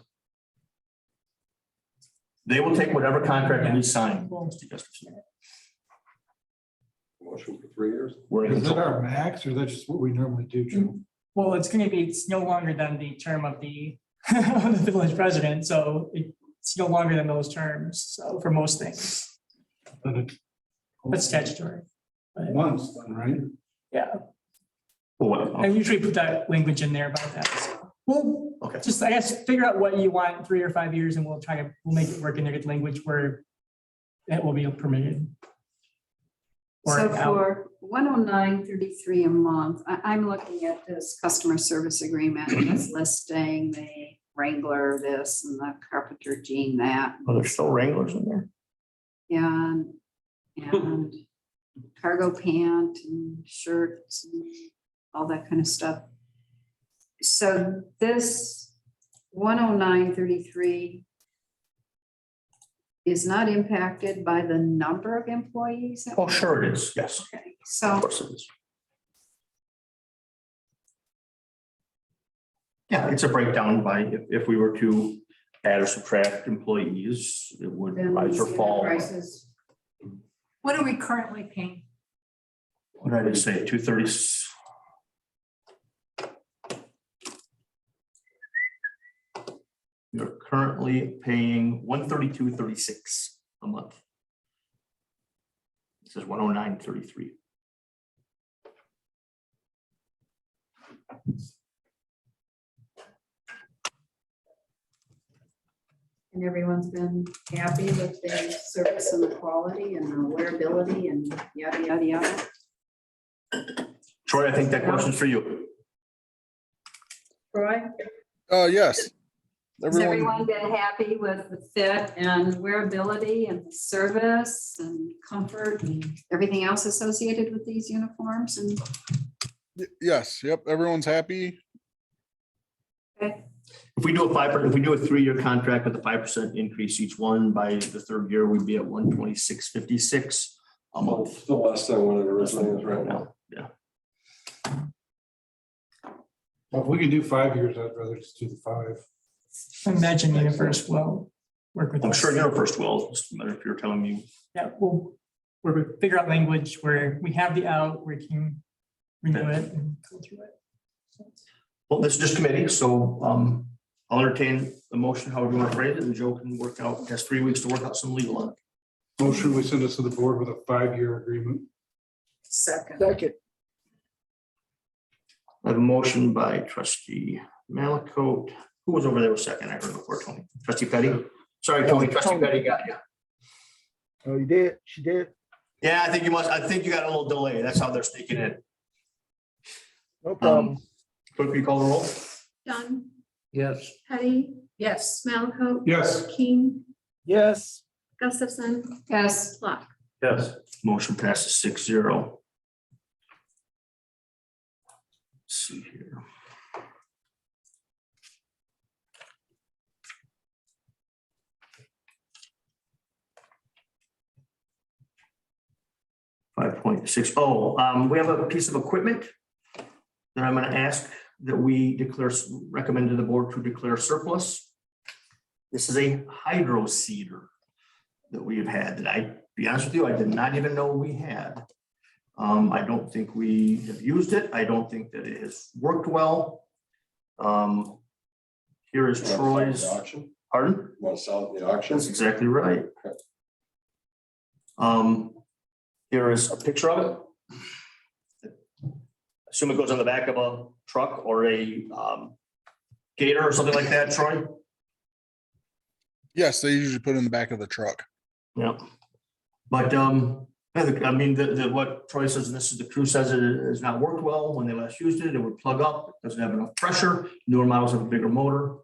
They will take whatever contract we sign. Mr. Gustafson. Motion for 3 years. We're in Is it control. our max or that's just what we normally do, Joe? Well, it's no longer than the term of the of the village president, so it's no longer than those terms, so for most things, But it's that's statutory. But, once, then, right? yeah, Well, I usually put that language in there about that, so. We'll okay. just, I guess, figure out what you want in 3 or 5 years and we'll make it work in there, get language where that will be permitted. Or So out. for 109.33 a month, I'm looking at this customer service agreement, it's listing the Wrangler this and the Carpenter Jean that. Oh, there's still Wranglers in there. And cargo pant and shirts and all that kind of stuff. So this 109.33 is not impacted by the number of employees? that Oh, we sure have? it is. Yes, Okay, of so, course it is. Yeah, it's a breakdown by if we were to add or subtract employees, it would then rise or these fall. prices, What are we currently paying? What did I just say? 230. You're currently paying 132.36 a month. It says 109.33. and everyone's been happy with the service and the quality and the wearability and yada, yada, yada. Troy, I think that question's for you. Troy, Yes. has everyone been happy with the fit and wearability and the service and comfort and everything else associated with these uniforms? And Yes, yep, everyone's happy. okay, If we do a 5%, if we do a 3-year contract with a 5% increase each one, by the 3rd year, we'd be at 126.56 a month. Still less than what it originally is right now. Yeah. Well, if we could do 5 years, I'd rather just do the 5. Imagine Universe will work with I'm us. sure you're first will, just a matter if you're telling me. Yeah, we'll figure out language where we have the out, we can renew it and go through it. So, Well, this is just committee, so I'll entertain the motion, however you want to phrase it, and Joe can work out, has 3 weeks to work out some legal on it. Motion, we send this to the board with a 5-year agreement. Second. I have a motion by trustee Malakote. Who was over there with second? I heard before, Tony. Trustee Petty? Sorry, Tony, trustee Petty got you. Oh, you did? She did? Yeah, I think you got a little delay. That's how they're sneaking in. No problem. Clerk, will you call the roll? Dunn, Yes. Petty, Yes. Malaco. Yes. King, Yes. Gustafson, yes, Block. Yes. Motion passes 6-0. Let's see here. We have a piece of equipment that I'm going to ask that we recommend to the board to declare surplus. This is a hydro seeder that we have had that be honest with you, I did not even know we had. I don't think we have used it. I don't think that it has worked well. Here is Troy's. Auction? Pardon? You want to sell it in the auction? That's exactly right. Here is a picture of it. Assume it goes on the back of a truck or a gator or something like that, Troy? Yes, they usually put it in the back of the truck. Yeah. But I mean, what Troy says, and this is the crew says, it has not worked well. When they last used it, it would plug up, it doesn't have enough pressure. Newer models have a bigger motor.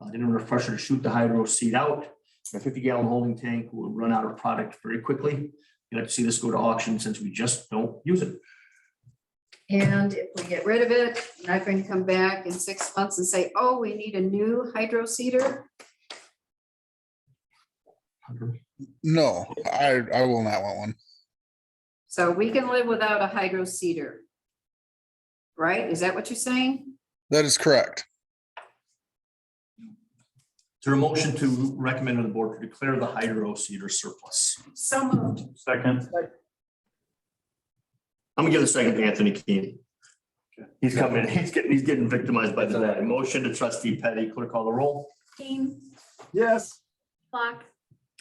Didn't have enough pressure to shoot the hydro seed out. A 50-gallon holding tank will run out of product very quickly. You'd like to see this go to auction since we just don't use it. and if we get rid of it, you're not going to come back in 6 months and say, oh, we need a new hydro seeder. No, I will not want one. So we can live without a hydro seeder. Right? Is that what you're saying? That is correct. Is there a motion to recommend to the board to declare the hydro seeder surplus? So moved. Second. I'm gonna give the second to Anthony Keene. He's coming, he's getting victimized by that. Motion to trustee Petty, clerk call the roll. Keen, Yes. Flock,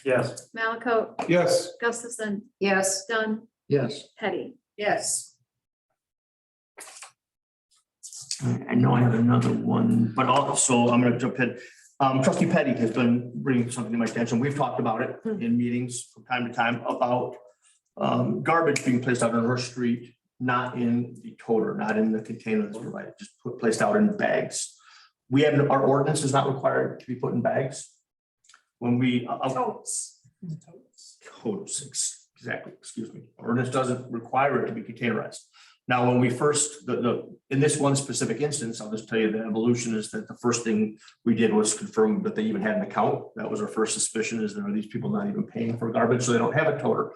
Yes. Malaco, Yes. Gustafson, Yes. Dunn, Yes. Petty. Yes. I know I have another one, but also I'm gonna jump in. Trustee Petty has been bringing something to my attention. We've talked about it in meetings from time to time about garbage being placed out on her street, not in the toter, not in the container that's provided, just placed out in bags. We have, our ordinance is not required to be put in bags. When we, Totes. totes, exactly, excuse me. Ordinance doesn't require it to be containerized. Now, when we first, in this one specific instance, I'll just tell you the evolution is that the first thing we did was confirm that they even had an account. That was our first suspicion, is that are these people not even paying for garbage, so they don't have a toter.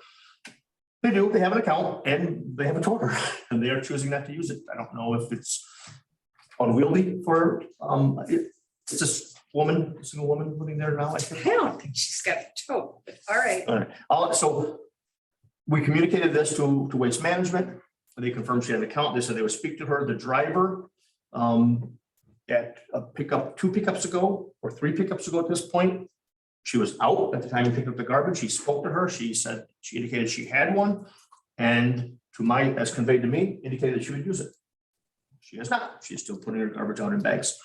They do, they have an account and they have a toter and they are choosing not to use it. I don't know if it's unwieldy for, it's just woman, a single woman living there now, I think. I don't think she's got a tote, but all right. All right, so we communicated this to Waste Management. They confirmed she had an account. They said they would speak to her. The driver at a pickup, 2 pickups ago or 3 pickups ago at this point, she was out at the time he picked up the garbage. He spoke to her. She said, she indicated she had one, and to my, as conveyed to me, indicated that she would use it. She has not. She's still putting her garbage out in bags.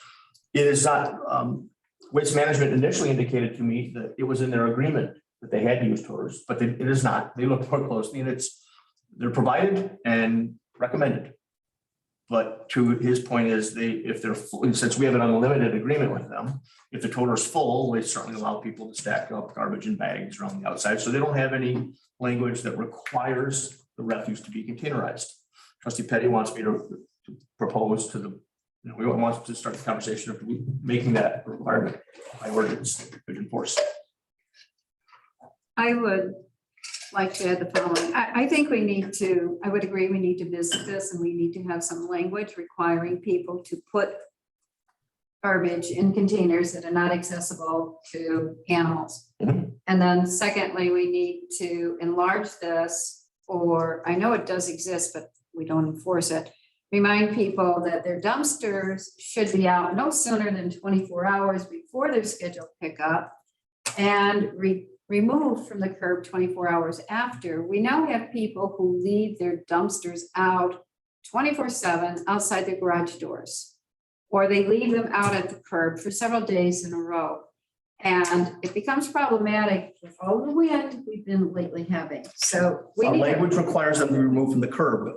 It is not, Waste Management initially indicated to me that it was in their agreement that they had to use toters, but it is not. They looked more closely and they're provided and recommended. But to his point is if they're full, since we have an unlimited agreement with them, if the toter is full, we certainly allow people to stack up garbage in bags around the outside. So they don't have any language that requires the refuse to be containerized. Trustee Petty wants me to propose to the, we want to start the conversation of making that requirement by ordinance enforced. I would like to add the following. I think we need to, I would agree, we need to visit this and we need to have some language requiring people to put garbage in containers that are not accessible to animals. Mhm. And then secondly, we need to enlarge this, or I know it does exist, but we don't enforce it. Remind people that their dumpsters should be out no sooner than 24 hours before their scheduled pickup and removed from the curb 24 hours after. We now have people who leave their dumpsters out 24/7 outside their garage doors, or they leave them out at the curb for several days in a row. And it becomes problematic with all the wind we've been lately having. So we need. Language requires them to be removed from the curb.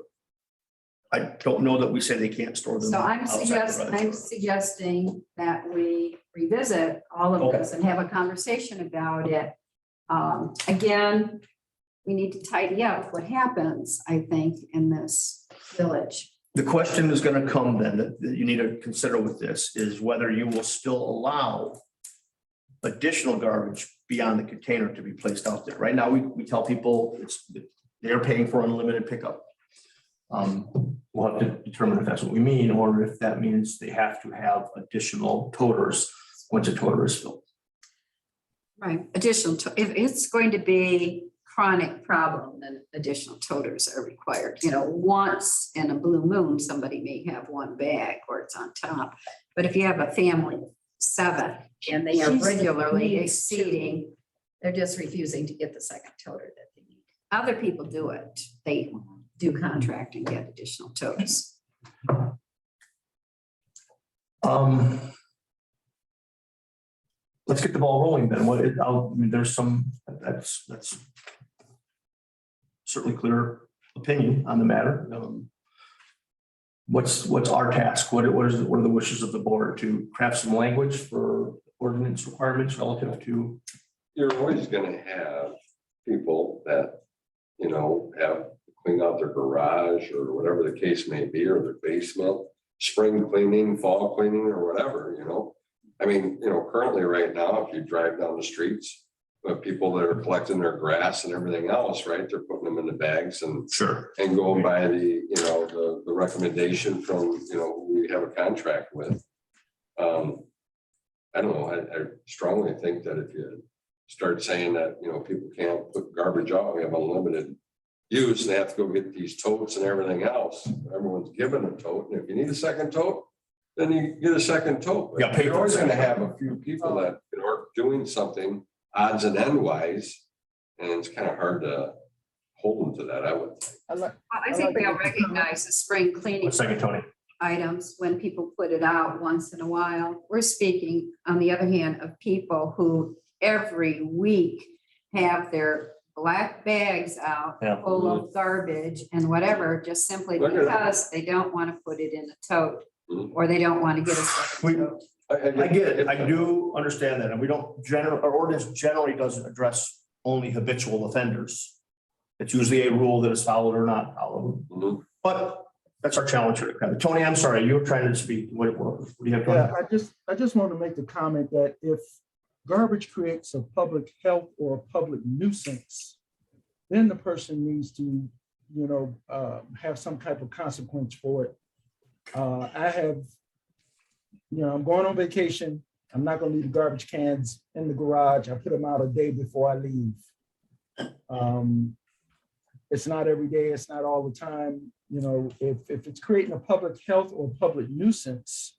I don't know that we say they can't store them. So I'm outside the garage. suggesting that we revisit all of this and have a conversation about it. Again, we need to tidy up what happens, I think, in this village. The question is going to come then that you need to consider with this is whether you will still allow additional garbage beyond the container to be placed out there. Right now, we tell people they're paying for unlimited pickup. We'll have to determine if that's what we mean, or if that means they have to have additional toters once a toter is filled. Right, if it's going to be chronic problem, then additional toters are required. You know, once in a blue moon, somebody may have one bag or it's on top. But if you have a family of 7 and they are regularly exceeding, they're just refusing to get the second toter that they need. Other people do it. They do contract and get additional toters. Let's get the ball rolling then. I mean, there's some, that's certainly clear opinion on the matter. What's our task? What are the wishes of the board to craft some language for ordinance requirements relative to? You're always gonna have people that, have to clean out their garage or whatever the case may be, or their basement, spring cleaning, fall cleaning, or whatever, I mean, currently right now, if you drive down the streets, but people that are collecting their grass and everything else, right, they're putting them in the bags and Sure. and going by the, the recommendation from, who we have a contract with. I don't know, I strongly think that if you start saying that, people can't put garbage out, we have unlimited use, they have to go get these totes and everything else. Everyone's given a tote, and if you need a second tote, then you get a second tote. Yeah, pay You're for always it. gonna have a few people that are doing something odds and end wise, and it's kind of hard to hold them to that, I would think. I think we all recognize the spring cleaning One second, Tony. items when people put it out once in a while. We're speaking, on the other hand, of people who every week have their black bags out Yeah. full of garbage and whatever, just simply Look at that. because they don't want to put it in a tote Mhm. or they don't want to get a second We- tote. I get it. I do understand that. And we don't our ordinance generally doesn't address only habitual offenders. It's usually a rule that is followed or not followed. Mhm. But that's our challenge here. Tony, I'm sorry, you were trying to speak. What do you have? Yeah, Tony? I just want to make the comment that if garbage creates a public health or a public nuisance, then the person needs to, have some type of consequence for it. I have, I'm going on vacation. I'm not going to leave the garbage cans in the garage. I put them out a day before I leave. It's not every day. It's not all the time. If it's creating a public health or public nuisance,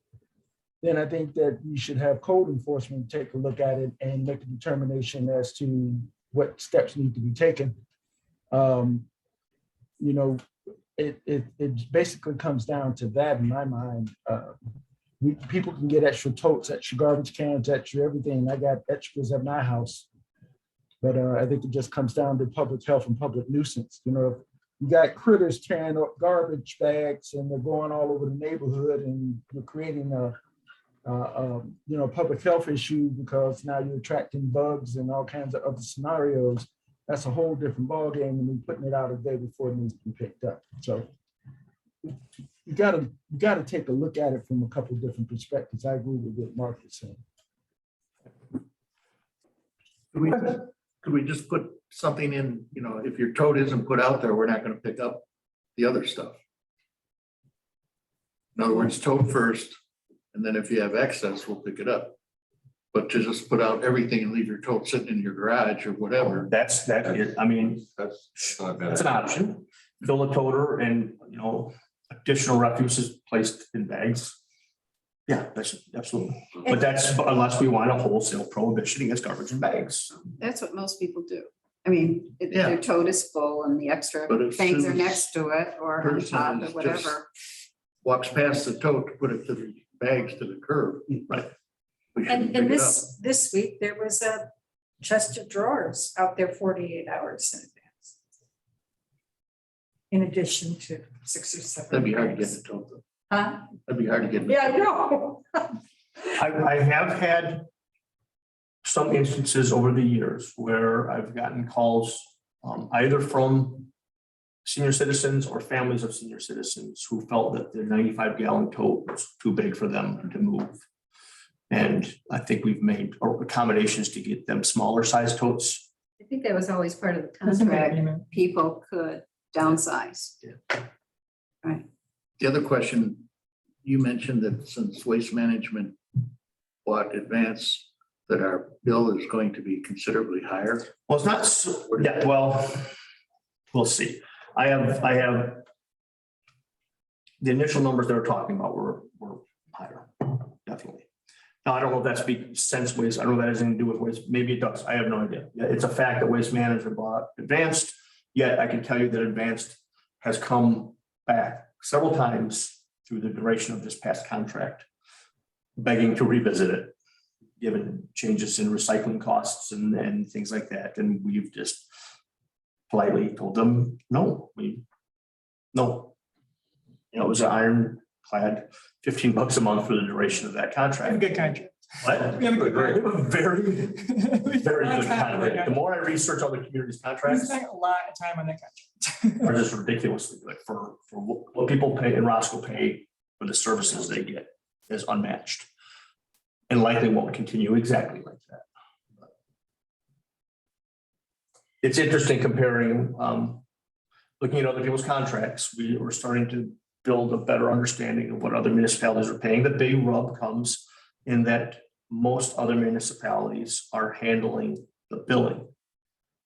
then I think that we should have code enforcement take a look at it and make a determination as to what steps need to be taken. It basically comes down to that in my mind. People can get extra totes, extra garbage cans, extra everything. I got extras at my house. But I think it just comes down to public health and public nuisance. If you got critters tearing up garbage bags and they're going all over the neighborhood and you're creating a public health issue because now you're attracting bugs and all kinds of other scenarios. That's a whole different ballgame than we putting it out a day before it needs to be picked up. So you gotta take a look at it from a couple of different perspectives. I agree with what Mark is saying. Could we just put something in, if your tote isn't put out there, we're not gonna pick up the other stuff. In other words, tote first, and then if you have excess, we'll pick it up. But to just put out everything and leave your tote sitting in your garage or whatever. That's it. I mean, That's not bad. that's an option. Fill a toter and, additional refuse is placed in bags. Yeah, that's absolutely. But that's unless we want a wholesale prohibition against garbage in bags. That's what most people do. I mean, if Yeah. their tote is full and the extra But as things soon are as next to it or on person top is or just- whatever. Walks past the tote to put it to the bags to the curb. Right. We shouldn't And pick it up. this week, there was a chest of drawers out there 48 hours in advance. In addition to 6 or 7. That'd be hard to get in bags. the tote. Though. Huh? That'd be hard to get. in the Yeah, I tote. know. I have had some instances over the years where I've gotten calls either from senior citizens or families of senior citizens who felt that the 95-gallon tote was too big for them to move. And I think we've made accommodations to get them smaller size totes. I think that was always part of the That's an contract. agreement. People could downsize. The other question, you mentioned that since Waste Management bought Advance, that our bill is going to be considerably higher. Well, it's not, yeah, well, we'll see. I have the initial numbers they were talking about were higher, definitely. Now, I don't know if that's since waste, I don't know if that has anything to do with waste, maybe it does, I have no idea. Yeah, it's a fact that Waste Management bought Advanced, yet I can tell you that Advanced has come back several times through the duration of this past contract, begging to revisit it, given changes in recycling costs and things like that. And we've just politely told them, no. It was an ironclad $15 a month for the duration of that We have a contract. good contract. What? We have a good We have contract. a very, very good We contract. The more I research other communities' contracts, spent a lot of time on that contract. are just ridiculously good for what people pay and Roscoe pay for the services they get is unmatched. And likely won't continue exactly like that. It's interesting comparing, looking at other people's contracts, we were starting to build a better understanding of what other municipalities are paying. The big rub comes in that most other municipalities are handling the billing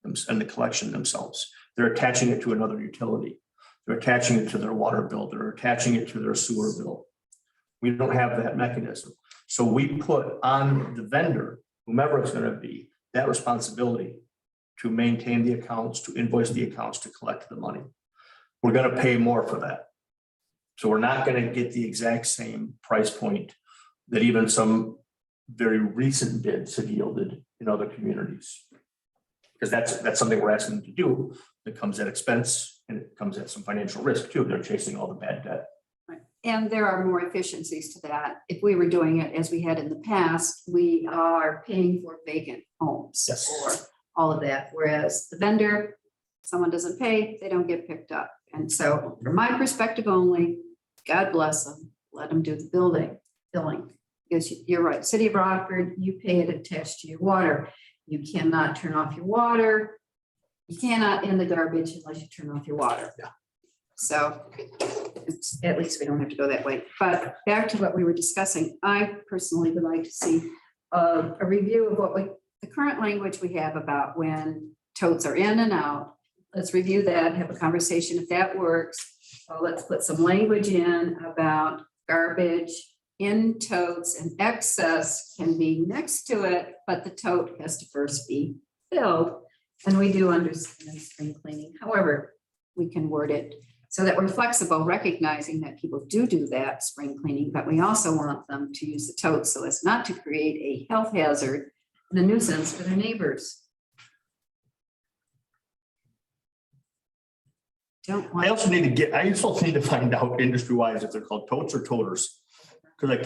and the collection themselves. they're attaching it to another utility. They're attaching it to their water bill. They're attaching it to their sewer bill. We don't have that mechanism. So we put on the vendor, whomever it's going to be, that responsibility to maintain the accounts, to invoice the accounts, to collect the money. We're going to pay more for that. So we're not going to get the exact same price point that even some very recent bids have yielded in other communities. Because that's something we're asking them to do that comes at expense and it comes at some financial risk too. They're chasing all the bad debt. And there are more efficiencies to that. If we were doing it as we had in the past, we are paying for vacant homes. Yes. Or all of that, whereas the vendor, someone doesn't pay, they don't get picked up. And so from my perspective only, God bless them, let them do the billing. Because you're right, City of Rockford, you pay it attached to your water. You cannot turn off your water. You cannot end the garbage unless you turn off your water. Yeah. So it's, at least we don't have to go that way. But back to what we were discussing, I personally would like to see a review of what the current language we have about when totes are in and out. Let's review that, have a conversation if that works. Let's put some language in about garbage in totes, and excess can be next to it, but the tote has to first be filled. And we do understand spring cleaning. However, we can word it so that we're flexible, recognizing that people do that spring cleaning, but we also want them to use the totes so as not to create a health hazard and a nuisance for their neighbors. I also need to find out industry wise if they're called totes or toters. Because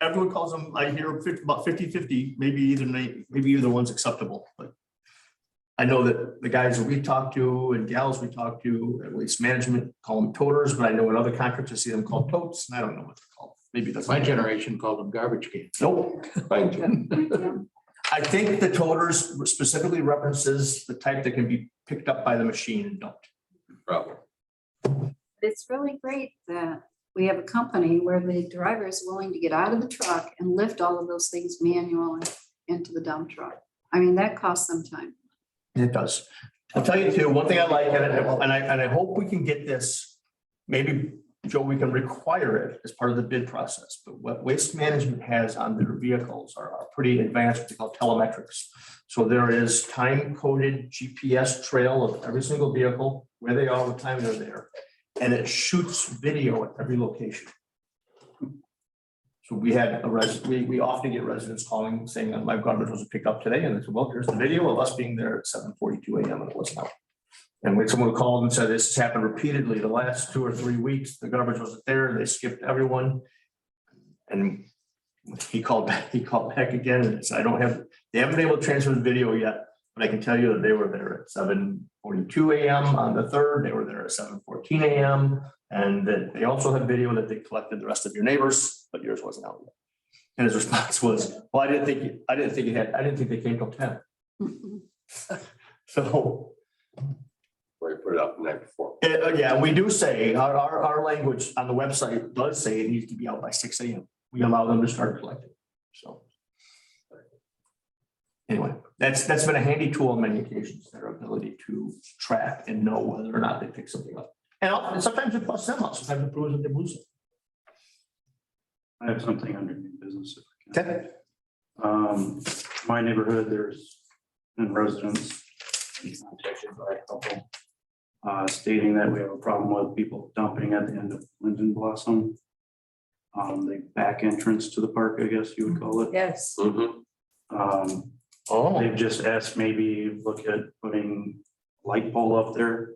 everyone calls them, I hear about 50-50, maybe either one's acceptable, but I know that the guys that we talk to and gals we talk to at Waste Management call them toters, but I know in other contracts I see them called totes, and I don't know what they're called. Maybe that's My generation called them garbage cans. Nope. Thank you. I think the toters specifically references the type that can be picked up by the machine and dumped. Probably. It's really great that we have a company where the driver is willing to get out of the truck and lift all of those things manually into the dump truck. I mean, that costs them time. It does. I'll tell you too, one thing I like, and I hope we can get this, maybe, Joe, we can require it as part of the bid process, but what Waste Management has on their vehicles are pretty advanced, what they call telemetrics. So there is time-coded GPS trail of every single vehicle, where they are, what time they're there, and it shoots video at every location. So we had we often get residents calling saying that my garbage was picked up today, and I said, well, here's the video of us being there at 7:42 a.m. and it wasn't out. And when someone called and said this has happened repeatedly the last 2 or 3 weeks, the garbage wasn't there, they skipped everyone. And he called back again and said, they haven't been able to transfer the video yet, but I can tell you that they were there at 7:42 a.m. on the 3rd, they were there at 7:14 a.m. And that they also have video that they collected the rest of your neighbors, but yours wasn't out yet. And his response was, well, I didn't think they came till 10. So. We put it up next for. Yeah, we do say, our language on the website does say it needs to be out by 6 a.m. We allow them to start collecting, so. Anyway, that's been a handy tool on many occasions, their ability to track and know whether or not they pick something up. And sometimes it busts them up, sometimes it proves that they lose it. I have something under new business. If I can. Okay. My neighborhood, there's been residents contacted by a couple stating that we have a problem with people dumping at the end of Linden Blossom. The back entrance to the park, I guess you would call it. Yes. They've just asked maybe look at putting a light pole up there.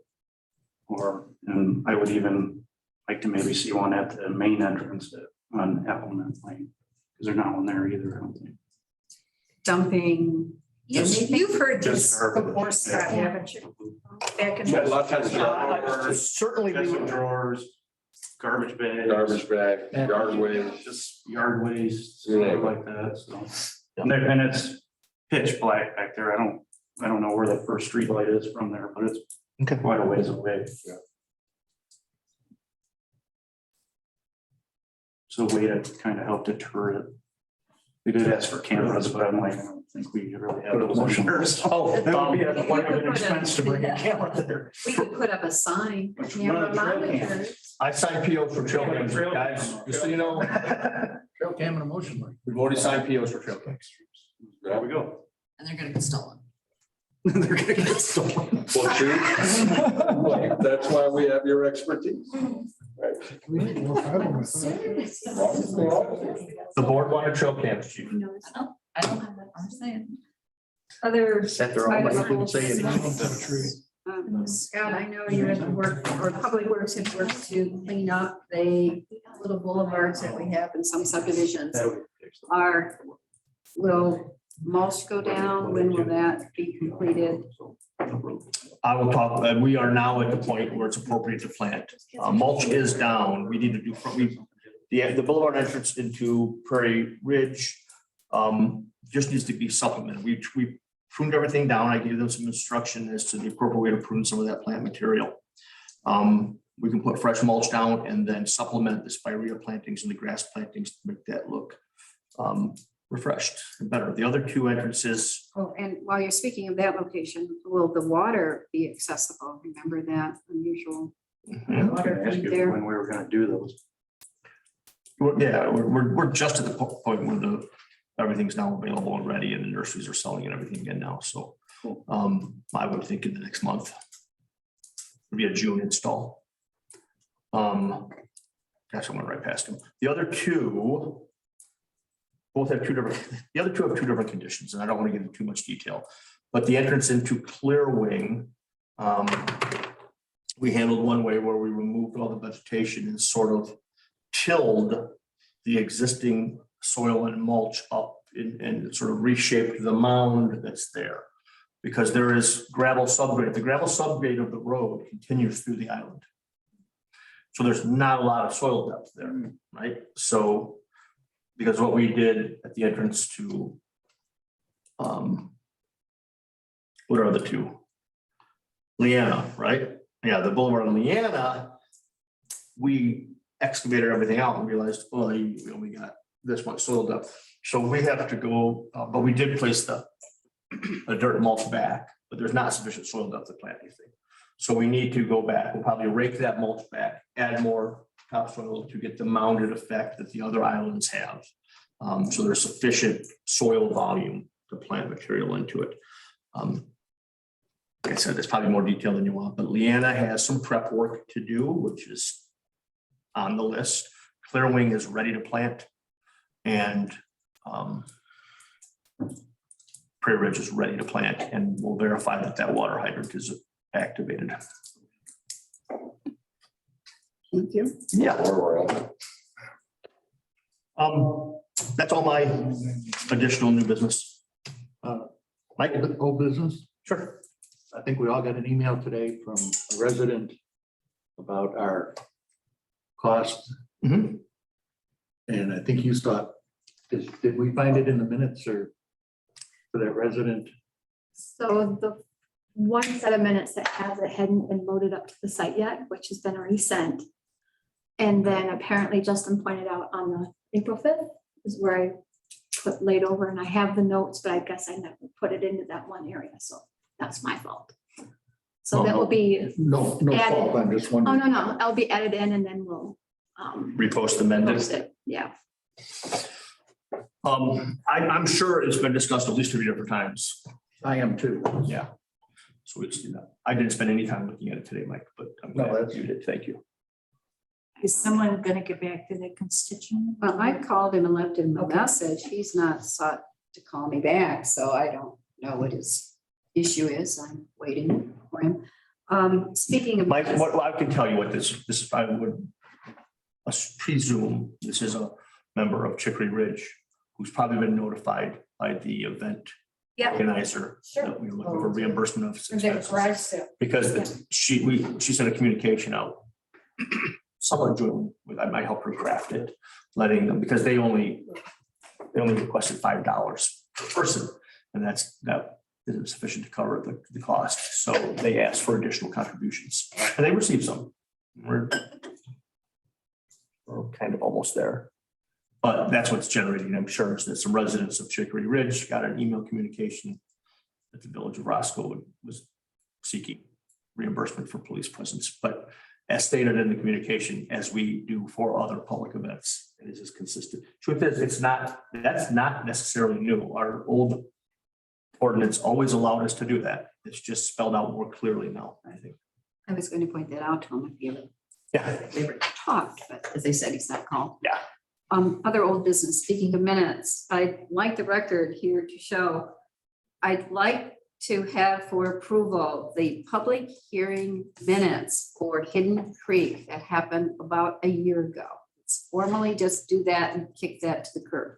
And I would even like to maybe see one at the main entrance on Appleman Lane, because there's not one there either, I don't think. Dumping. You've heard Just this garbage, before, Scott, yeah. haven't you? Back in. Yeah, a lot of times. Certainly, we Chest of would. drawers, garbage bags. Garbage bag, yard waste. Just yard waste, Yeah. stuff like that, so. And it's pitch black back there. I don't know where the first street light is from there, but it's quite a ways away. Yeah. So a way to kind of help deter it. We did ask for cameras, but I'm like, think we really have Put a those motion. numbers. Oh, That would be a quite an Yeah. expense to bring a camera there. We could put up a sign. Which camera one of the trail monitors. I signed POs for trail cams, guys, just so you know, Trail cam and a motion light. we've already signed POs for trail cams. There we go. And they're gonna get stolen. They're gonna get stolen. Well, shoot. That's why we have your expertise. The board wanted trail cams, chief. I don't have that, I'm saying. Other. Sat there all night, didn't say anything. Scott, I know you're in the work, or Public Works had worked to clean up the little boulevards that we have in some subdivisions. Will mulch go down? When will that be completed? I will talk, we are now at the point where it's appropriate to plant. Mulch is down. We need to do, the boulevard entrance into Prairie Ridge just needs to be supplemented. We pruned everything down. I gave them some instruction as to the appropriate way to prune some of that plant material. We can put fresh mulch down and then supplement the spirea plantings and the grass plantings to make that look refreshed and better. The other two entrances, Oh, and while you're speaking of that location, will the water be accessible? Remember that unusual water Ask feed you there? when we were gonna do those. we're just at the point where everything's now available and ready and the nurseries are selling and everything again now. So I would think in the next month. It'll be a June install. Gosh, I went right past them. The other two both have the other two have two different conditions, and I don't want to get into too much detail. But the entrance into Clear Wing, we handled one way where we removed all the vegetation and sort of tilled the existing soil and mulch up and sort of reshaped the mound that's there. Because there is gravel subgrade. The gravel subgrade of the road continues through the island. So there's not a lot of soil depth there, right? So because what we did at the entrance to what are the two? Leanna, right? Yeah, the boulevard on Leanna, we excavated everything out and realized, oh, we only got this much soil depth. So we have to go, but we did place the dirt mulch back, but there's not sufficient soil depth to plant anything. So we need to go back. We'll probably rake that mulch back, add more topsoil to get the mounded effect that the other islands have. So there's sufficient soil volume to plant material into it. Like I said, there's probably more detail than you want, but Leanna has some prep work to do, which is on the list. Clear Wing is ready to plant, and Prairie Ridge is ready to plant, and we'll verify that that water hydrant is activated. Thank you. Yeah. Where we're at. That's all my additional new business. Mike? Old business. Sure. I think we all got an email today from a resident about our cost. Mhm. And I think you thought, did we find it in the minutes or for that resident? So the one set of minutes that has it hadn't been loaded up to the site yet, which has been already sent. And then apparently Justin pointed out on the April 5th is where I put laid over, and I have the notes, but I guess I never put it into that one area. So that's my fault. So that will be, No Added. fault. I'm just oh, wondering. no, I'll be added in and then we'll Repost amended. post it. Yeah. I'm sure it's been discussed at least 3 different times. I am too. Yeah. So we just do that. I didn't spend any time looking at it today, Mike, but I'm No, glad that's- you did. Thank you. Is someone gonna get back to the constituent? Well, I called him and left him a Okay. message. He's not sought to call me back, so I don't know what his issue is. I'm waiting for him. Speaking of. Mike, what I can tell you what this, I would presume this is a member of Chicory Ridge who's probably been notified by the event Yep. organizer Sure. that we were looking for reimbursement of Their expenses. garage sale. Because she sent a communication out. Someone joined, I might help her craft it, letting them, because they only requested $5 per person. And that isn't sufficient to cover the cost. So they asked for additional contributions and they received some. We're kind of almost there. But that's what's generating, I'm sure, is that some residents of Chicory Ridge got an email communication that the village of Roscoe was seeking reimbursement for police presence. But as stated in the communication, as we do for other public events, it is as consistent. Truth is, that's not necessarily new. Our old ordinance always allowed us to do that. It's just spelled out more clearly now, I think. I was going to point that out to him if Yeah. they were talked, but as they said, he's not called. Yeah. Other old business, speaking of minutes, I'd like the record here to show, I'd like to have for approval the public hearing minutes for Hidden Creek that happened about a year ago. Let's formally just do that and kick that to the curb.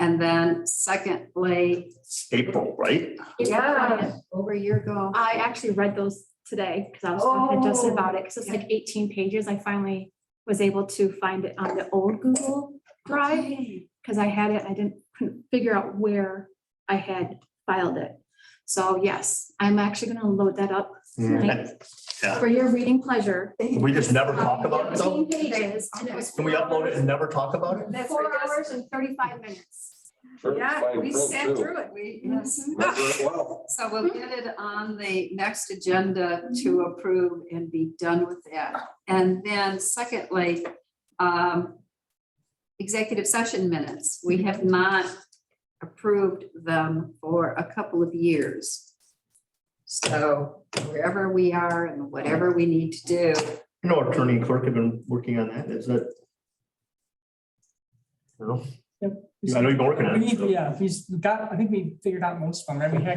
And then secondly, April, right? yeah, over a year ago. I actually read those today because I was talking to Justin about it, because it's like 18 pages. I finally was able to find it on the old Google Drive because I had it. I couldn't figure out where I had filed it. So yes, I'm actually going to load that up tonight Yeah. for your reading pleasure. We just never talk about it though. 18 pages, and it was Can we upload it and never talk about it? 4 hours and 35 minutes. Yeah, Fine we print, sat too. through it. We, yes. Remember it well. So we'll get it on the next agenda to approve and be done with that. And then secondly, executive session minutes. We have not approved them for a couple of years. So wherever we are and whatever we need to do. I know attorney and clerk have been working on that. Is that? No. I know you've been working on it. Yeah, I think we figured out most of them, right? I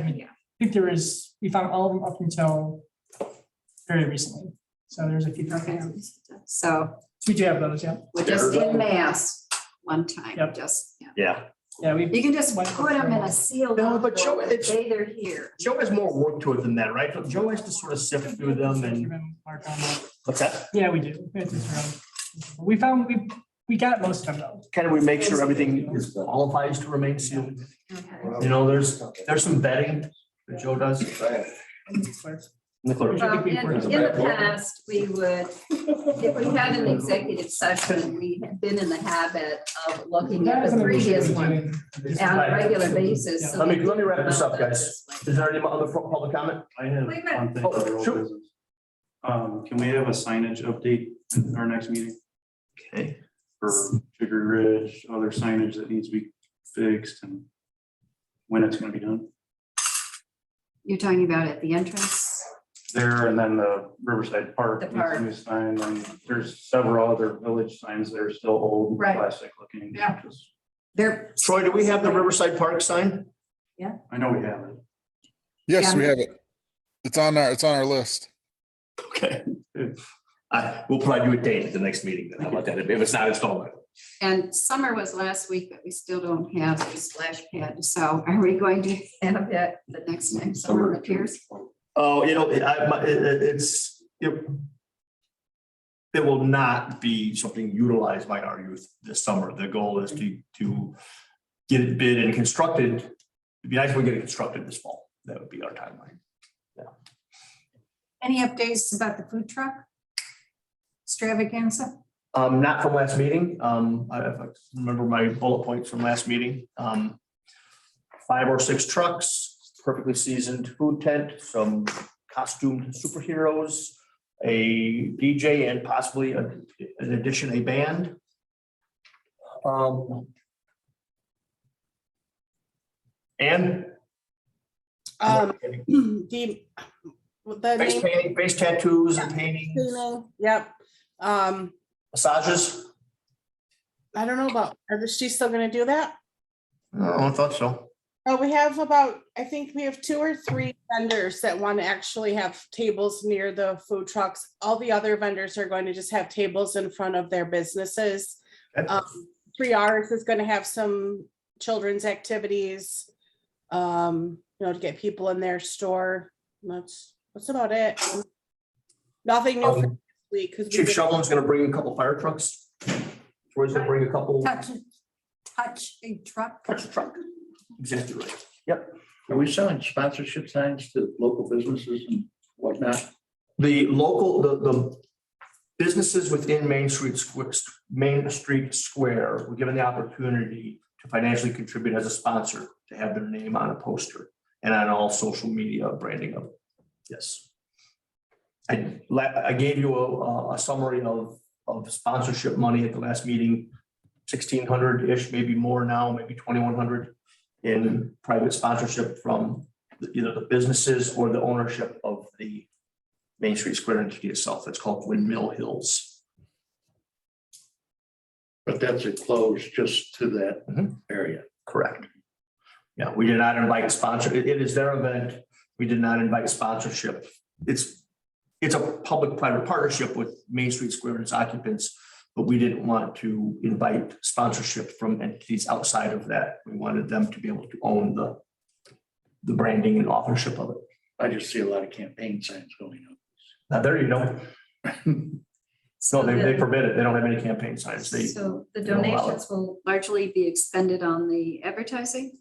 think we found all of them up until very recently. So there's a few. Okay. So We do have those, yeah. we're just in mass one time, Yep. just, yeah. Yeah. Yeah, we. You can just put them in a sealed. No, but Joe, envelope and say they're here. Joe has more work to it than that, right? So Joe has to sort of sift through them and, Mark on that. what's that? Yeah, we do. We have to sort of- we got most of them though. Kind of we make sure everything is qualifies to remain sealed. Okay. You know, there's some vetting that Joe does. Right. The clerk. Well, in the past, we would, if we had an executive session, we had been in the habit of looking at the previous one on a regular basis. so Let me we wrap this up, know guys. Is there any other public comment? I have Wait a minute. one thing. Oh, for old shoot. business. Can we have a signage update in our next meeting Okay. for Sugar Ridge, other signage that needs to be fixed and when it's gonna be done? You're talking about at the entrance? There, and then the Riverside Park. The needs a park. new sign, and there's several other village signs that are still old, Right. plastic looking. Yeah. Just- There. Troy, do we have the Riverside Park sign? I know we have it. Yes, Yeah. we have it. It's on our list. Okay. We'll provide you a date at the next meeting then. How about that? If it's not installed. And summer was last week, but we still don't have a splash pad. So are we going to have it the next time summer appears? Oh, you know, it will not be something utilized by our youth this summer. The goal is to get it bid and constructed. It'd be nice if we get it constructed this fall. That would be our timeline. Any updates about the food truck extravaganza? Not from last meeting. If I remember my bullet points from last meeting. 5 or 6 trucks, perfectly seasoned food tent, some costumed superheroes, a DJ, and possibly in addition, a band. And The face name painting, face tattoos and paintings, cleaning, yep. massages. I don't know about, is she still gonna do that? Oh, I thought so. We have I think we have 2 or 3 vendors that want to actually have tables near the food trucks. All the other vendors are going to just have tables in front of their businesses. Okay. 3Rs is gonna have some children's activities, to get people in their store. That's about it. Nothing new for this week, because Chief Shovelin's gonna bring a couple fire trucks. Troy's gonna bring a couple. Touch a truck. Touch the truck. Exactly right. Yep. Are we selling sponsorship signs to local businesses and whatnot? The local, businesses within Main Street Square were given the opportunity to financially contribute as a sponsor to have their name on a poster and on all social media branding of it. Yes. I gave you a summary of sponsorship money at the last meeting, 1,600-ish, maybe more now, maybe 2,100 in private sponsorship from either the businesses or the ownership of the Main Street Square entity itself. It's called Windmill Hills. But that's enclosed just to that area. Correct. Yeah, we did not invite sponsor. It is their event. We did not invite sponsorship. It's a public-private partnership with Main Street Square and its occupants, but we didn't want to invite sponsorship from entities outside of that. We wanted them to be able to own the branding and authorship of it. I just see a lot of campaign signs going up. Now, there you go. So No, they forbid it. They don't have any campaign signs. So the don't allow it. donations will largely be expended on the advertising?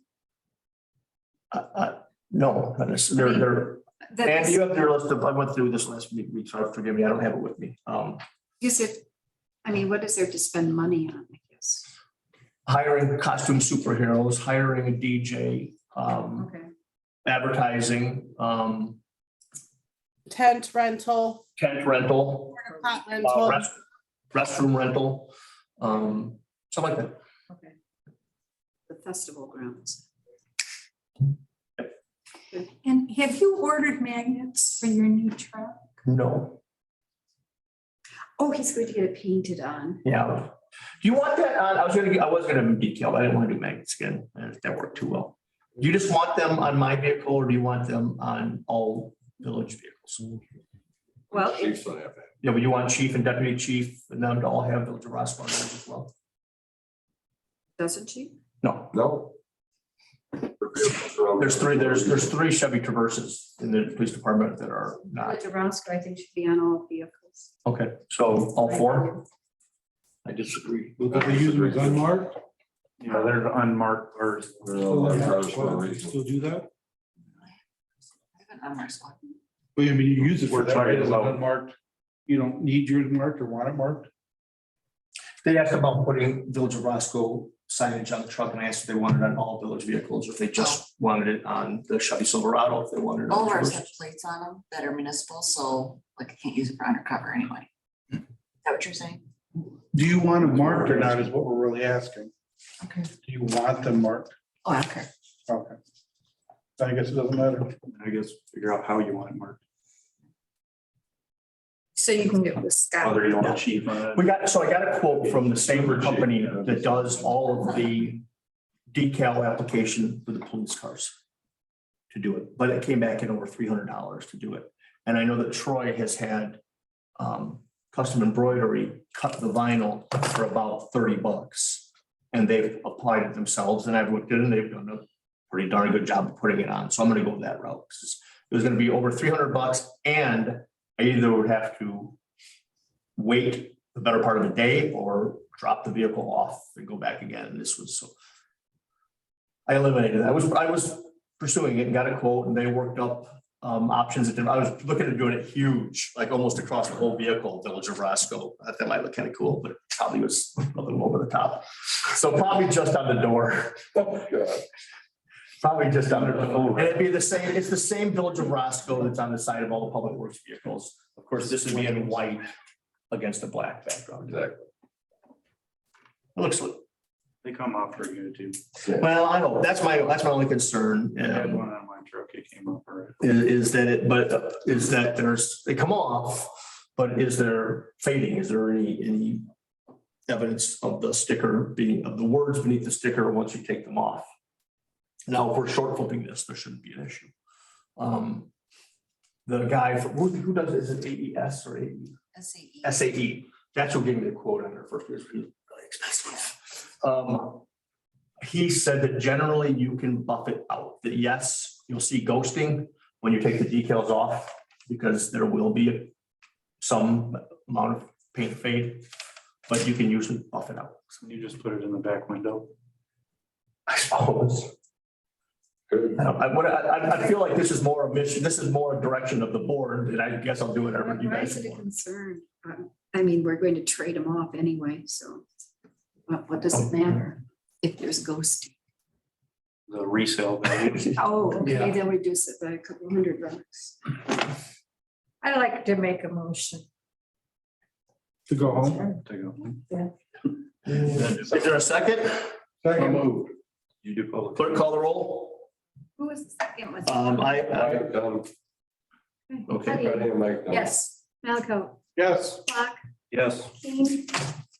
No, they're. And That's, you have your list of, I went through this last week, so forgive me, I don't have it with me. use it, I mean, what is there to spend money on, I guess? Hiring costume superheroes, hiring a DJ, Okay. advertising, Tent rental, tent rental, pot rental. restroom rental, something like that. Okay. The festival grounds. And have you ordered magnets for your new truck? No, Oh, he's going to get it painted on. yeah. Do you want that on? I was gonna decal, but I didn't want to do magnets again, and that worked too well. Do you just want them on my vehicle or do you want them on all village vehicles? Well, Chiefs don't have that. Yeah, but you want chief and deputy chief and them to all have Village of Roscoe on theirs as well? doesn't she? No, No. there's three Chevy Traverses in the police department that are not. Village of Roscoe, I think, should be on all vehicles. Okay, so all four? I disagree. Look at the users unmarked. Yeah, there's unmarked cars. Still do that? I haven't unmarked spot. But I mean, you use it for We're that, talking it's about- unmarked. You don't need yours marked or want it marked? They asked about putting Village of Roscoe signage on the truck and I asked if they wanted it on all village vehicles, or if they just wanted it on the Chevy Silverado, if they wanted it. All on of the ours Traverse. have plates on them that are municipal, so like I can't use it for undercover anyway. Is that what you're saying? Do you want them marked or not is what we're really asking. Okay. Do you want them marked? Oh, I don't care. Okay. I guess it doesn't matter. I guess figure out how you want it marked, So you can get with Scott. whether you want a chief on it. I got a quote from the same company that does all of the decal application for the police cars to do it, but it came back at over $300 to do it. And I know that Troy has had custom embroidery cut the vinyl for about $30. And they've applied it themselves and I've looked at it and they've done a pretty darn good job of putting it on. So I'm gonna go that route. It was gonna be over $300 and I either would have to wait the better part of the day or drop the vehicle off and go back again. And this was so. I eliminated it. I was pursuing it and got a quote and they worked up options. I was looking at doing it huge, like almost across the whole vehicle, Village of Roscoe. I thought that might look kind of cool, but it probably was a little over the top. So probably just on the door. Oh, God. Probably just on the door. And it'd be the same, it's the same Village of Roscoe that's on the side of all the public works vehicles. Of course, this would be in white against a black background. Exactly. It looks, They come off pretty good too. well, I know, that's my only concern. I had one on my truck, it came off all right. Is that they come off, but is there fading? Is there any evidence of the sticker of the words beneath the sticker once you take them off? Now, if we're short flipping this, there shouldn't be an issue. The guy, who does, is it AES or AE? SAE. SAE, that's who gave me the quote on their first, it was really expensive. He said that generally you can buff it out, that yes, you'll see ghosting when you take the decals off, because there will be some amount of paint fade, but you can usually buff it out. You just put it in the back window. I suppose. Good. I feel like this is more a mission, this is more a direction of the board, and I guess I'll do whatever you Why guys is it a want. concern? I mean, we're going to trade them off anyway, so what does it matter if there's ghosting? The resale value. Oh, okay, Yeah. they'll reduce it by a couple $100. I'd like to make a motion. To go home. To go. Is there a second? Second. You do public. Clerk, call the roll. Who was the second? Was I, Mike Dunn, okay. Patty and Mike Dunn. Yes, Malco, Yes. Block, Yes. King,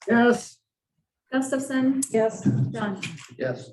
Yes. Gustafson, Yes. Dunn. Yes.